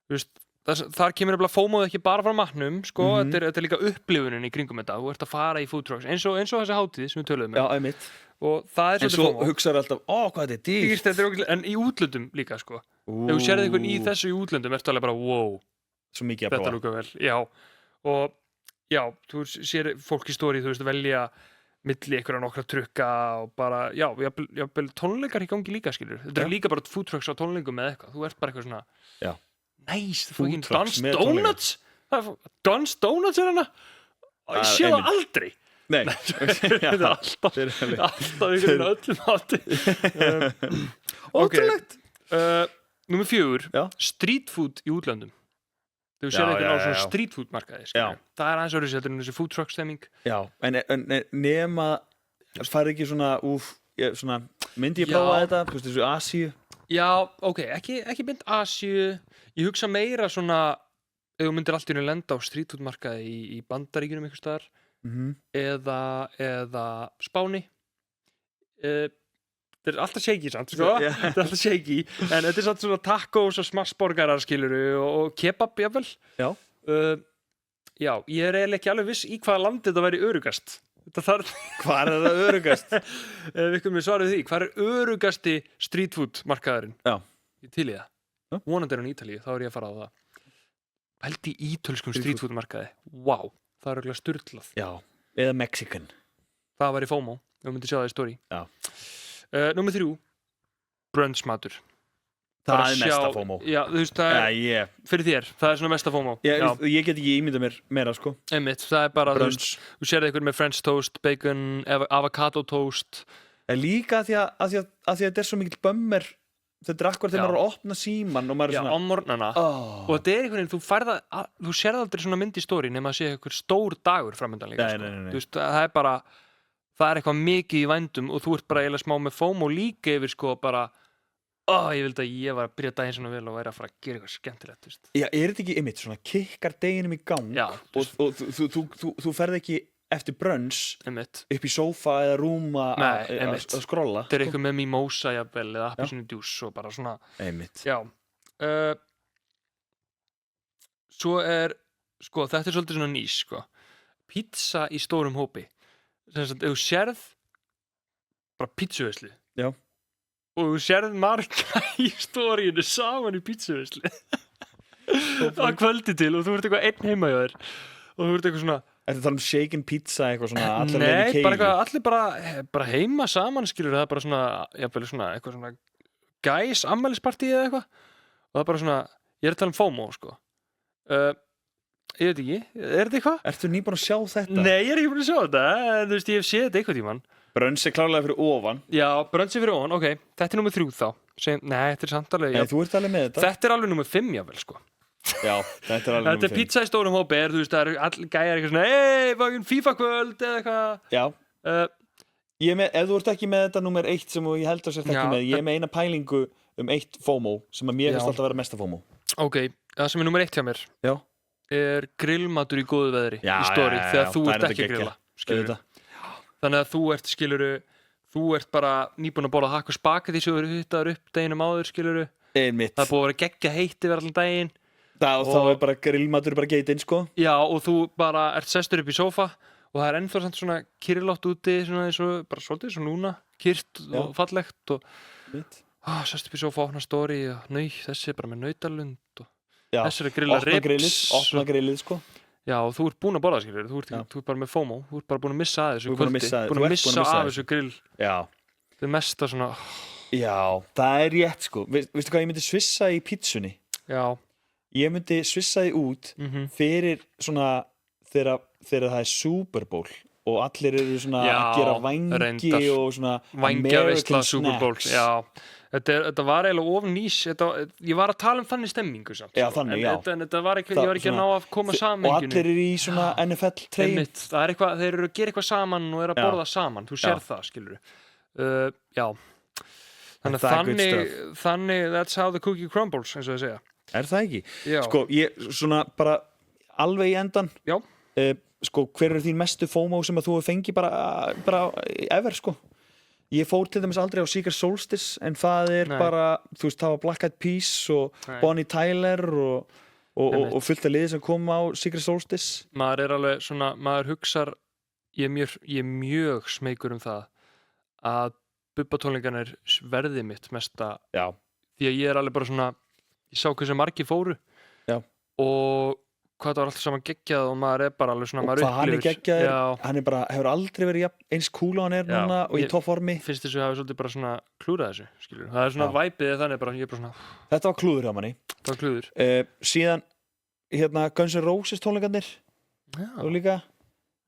S3: Þú veist, þar kemur nefnilega FOMOð ekki bara frá matnum, sko. Þetta er líka upplifunin í kringum þetta. Þú ert að fara í food trucks, eins og þessi hátíð sem við töluðum með.
S5: Já, einmitt.
S3: Og það er
S5: svolítið FOMO. En svo hugsaður alltaf, hvað þetta er dýrt.
S3: En í útlöndum líka, sko. Ef þú sérði einhvern í þessu í útlöndum, ertu alveg bara, wow.
S5: Svo mikið að prófa.
S3: Já, og já, þú sér fólk í story, þú veist, velja milli einhverja nokkra trukka og bara, já, jafnvel tónleikar í gangi líka, skilur. Þetta líka bara food trucks á tónleikum með eitthvað. Þú ert bara eitthvað svona, nice, fucking Dun's Donuts. Dun's Donuts hana. Ég sé það aldrei.
S5: Nei.
S3: Það er alltaf ykkur öllum átti.
S5: Ótrúlegt.
S3: Númer 4, street food í útlöndum. Þú sér eitthvað á svona street food markaði, skilur. Það er aðeins öðruvísi heldur en þessi food truck stemming. Já,
S5: en nema fær ekki svona, svona myndi ég prófa þetta, þú veist þessu Asíu?
S3: Já, ok, ekki mynd Asíu. Ég hugsa meira svona, ef þú myndir allt í raun lenda á street food markaði í Bandaríkjunum einhvers staðar, eða Spáni. Þetta er alltaf shaky samt, sko. Þetta er alltaf shaky, en þetta er samt svona tacos og smashborgarar, skiluru, og kebab, jafnvel. Já. Já, ég er eiginlega ekki alveg viss í hvaða landi þetta væri öruggast.
S5: Hvar er það öruggast?
S3: Við komum við svarið því. Hvar er öruggasti street food markaðurinn?
S5: Já.
S3: Til í það. Vonandi er hann í Ítalíu, þá er ég að fara á það. Held í ítölskum street food markaði. Vá, það er örugglega sturlað.
S5: Já, eða Mexican.
S3: Það væri FOMO, við myndum sjá það í story.
S5: Já.
S3: Númer 3, brunchmatur.
S5: Það er mesta FOMO.
S3: Já, þú veist, það er fyrir þér, það er svona mesta FOMO.
S5: Ég get ekki ímyndað mér meira, sko.
S3: Einmitt, það er bara, þú sér eitthvað með French toast, bacon, avocado toast.
S5: Líka því að þetta er svo mikill bömmir, þetta er akkurat þegar maður er að opna síman og maður er svona...
S3: Já, á morgnana. Og þetta er einhvern veginn, þú sér aldrei svona mynd í story nema að sé eitthvað stór dagur framöndan líka, sko. Nei. Þú veist, það er bara, það er eitthvað mikið í vændum og þú ert bara eiginlega smá með FOMO líka yfir, sko, bara ég vildi að ég var að byrja daginn svona vel og væri að fara að gera eitthvað skemmtilegt, veist. Já, er þetta ekki einmitt svona kikkar deginum í gang? Já. Og þú ferð ekki eftir brunch upp í sófa eða rúma að skrolla. Þetta er eitthvað með mimosa jafnvel eða appelsínu djús og bara svona. Einmitt. Já. Svo sko, þetta er svolítið svona nýs, sko. Pizza í stórum hópi. Ef þú sérð bara pítsuveislu. Já. Og þú sérð marga í stóriinu saman í pítsuveislu á kvöldi til og þú ert eitthvað einn heima hjá þér og þú ert eitthvað svona. Ertu að tala shaken pizza eitthvað svona allir leið í keili? Nei, bara allir bara heima saman, skilur. Það er bara svona, jafnvel svona eitthvað svona gæs afmælispartí eða eitthvað og það er bara svona, ég er að tala FOMO, sko. Ég veit ekki, er þetta eitthvað? Ertu nýbúin að sjá þetta? Nei, ég er ekki búin að sjá þetta, en þú veist, ég hef séð þetta eitthvað tímann. Brunch klárlega fyrir ofan. Já, brunch fyrir ofan, ok. Þetta er númer 3 þá. Nei, þetta er samt alveg... Nei, þú ert alveg með þetta. Þetta er alveg númer 5, jável, sko. Já, þetta er alveg númer 5. Þetta er pizza í stórum hópi, þú veist, það eru allir gæjar eitthvað svona, fucking FIFA-kvöld eða eitthvað. Já. Ef þú ert ekki með þetta númer 1 sem ég held að sért ekki með, ég er með eina pælingu eitt FOMO sem að mér finnst alltaf að vera mesta FOMO. Ok, það sem er númer 1 hjá mér. Já. Er grillmatur í góðu veðri í story þegar þú ert ekki að grilla, skilurðu. Þannig að þú ert, skilurðu, þú ert bara nýbúin að borða hakk og spagettí sem þú eru hittaður upp deginum áður, skilurðu. Einmitt. Það er búið að vera geggja heitt yfir allan daginn. Og þá er bara grillmatur bara geitinn, sko. Já, og þú bara ert sestur upp í sófa og það er ennþá svona kyrrlátt úti, svona eins og bara svolítið svo núna, kyrrt og fallegt og sestur upp í sófa, opna story og þessi er bara með nautalund og þessi er að grilla ribs. Opna grillið, sko. Já, og þú ert búin að borða, skilur, þú ert bara með FOMO, þú ert bara búin að missa af þessu kvöldi, búin að missa af þessu grill. Já. Það er mesta svona... Já, það er rétt, sko. Veistu hvað ég myndi svissa í pítsunni? Já. Ég myndi svissa því út fyrir svona, þegar það er Super Bowl og allir eru svona að gera vængi og svona American snacks. Já. Þetta var eiginlega of nýs, ég var að tala um þannig stemmingu samt. Já, þannig, já. En þetta var ekki, ég var ekki að ná að koma samhenginu. Og allir eru í svona NFL-treyjum. Það er eitthvað, þeir eru að gera eitthvað saman og eru að borða saman, þú sér það, skilur. Já. Þannig, that's how the cookie crumbles, eins og það segja. Er það ekki? Já. Sko, ég svona bara alveg í endan. Já. Sko, hver eru þín mestu FOMO sem að þú fengi bara ever, sko? Ég fór til dæmis aldrei á Secret Solstice en það er bara, þú veist, það var Black Eyed Peas og Bonnie Tyler og fullt af liði sem kom á Secret Solstice. Maður er alveg svona, maður hugsar, ég er mjög smeykur um það að bubbatónleikarnir verði mitt mesta. Já. Því að ég er alveg bara svona, ég sá hversu margir fóru. Já. Og hvað það var alltaf saman geggjað og maður bara alveg svona, maður
S5: upplifir. Og hvað hann geggjaður, hann bara, hefur aldrei verið eins cool á hann núna og í toppformi.
S3: Finnst þessu hafi svolítið bara svona klúrað þessu, skilur. Það svona væpið þannig bara, ég bara svona...
S5: Þetta var klúður hjá manni.
S3: Það var klúður.
S5: Síðan, Guns N' Roses tónleikarnir. Og líka,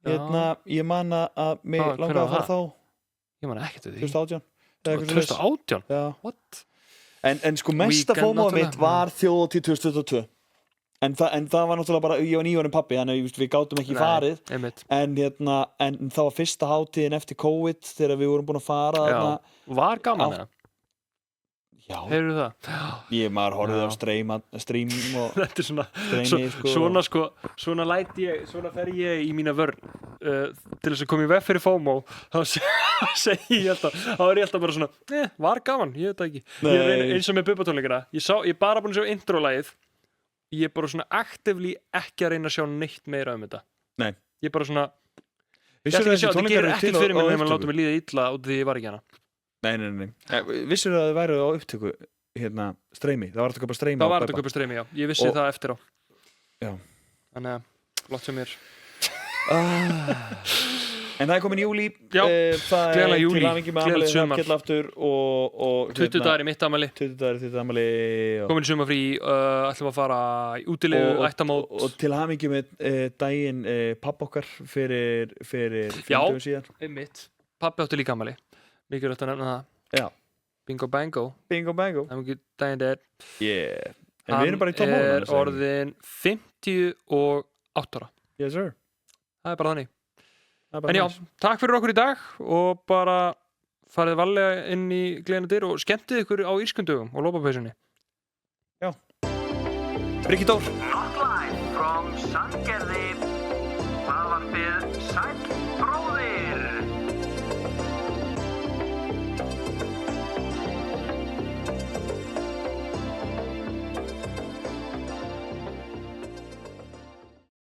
S5: ég man að mig langaði að fara þá.
S3: Ég man ekkert við
S5: því.
S3: 2018?
S5: Já.
S3: What?
S5: En sko mesta FOMO mitt var Þjóðhátíð 2022. En það var náttúrulega bara, ég var 9 ára pabbi, þannig að við gátum ekki farið. En það var fyrsta hátíðin eftir COVID þegar við vorum búin að fara.
S3: Var gaman það?
S5: Já.
S3: Heyrðu það?
S5: Maður horfði á stream og
S3: þetta svona,
S5: streymi,
S3: svona fer ég í mína vörn til þess að koma í veg fyrir FOMO, þá segi ég alltaf, þá ég alltaf bara svona, var gaman, ég veit það ekki. Ég eins og með Bubba-tónleikana, ég bara búin að sjá intro-lagið, ég bara svona actively ekki að reyna að sjá neitt meira þetta.
S5: Nei.
S3: Ég bara svona, það gerir ekkert fyrir mig ef maður láta mig líða illa út því ég var ekki hana.
S5: Nei. Vissir þú að þið væru á upptöku streymi? Það var að köpa streymi.
S3: Það var að köpa streymi, já. Ég vissi það eftir á.
S5: Já.
S3: Þannig að, látt sem mér.
S5: En það komin júlí.
S3: Já, gleðilega júlí.
S5: Til hamingi með afmæli, Hrafnkell aftur og
S3: 20 dagar í mitt afmæli.
S5: 20 dagar í þitt afmæli.
S3: Komin í sumarfrí, ætlum að fara í útilegu, ættamót.
S5: Og til hamingi með daginn pabba okkar fyrir 5 dögum síðan.
S3: Já, einmitt. Pabbi átti líka afmæli. Mikilvægt að nefna það.
S5: Já.
S3: Bingo bango.
S5: I'm
S3: good dying dead.
S5: Yeah. En við erum bara í tómónu.
S3: Hann er orðin 58 ára.
S5: Yes sir.
S3: Það er bara þannig. En já, takk fyrir okkur í dag og bara farið varlega inn í gleðina dyr og skemmtið ykkur á írskundögum og lopapeysunni.
S5: Já. Rikki Dór.
S1: Not live from Sandgerði. Hlaðvarpið Sæll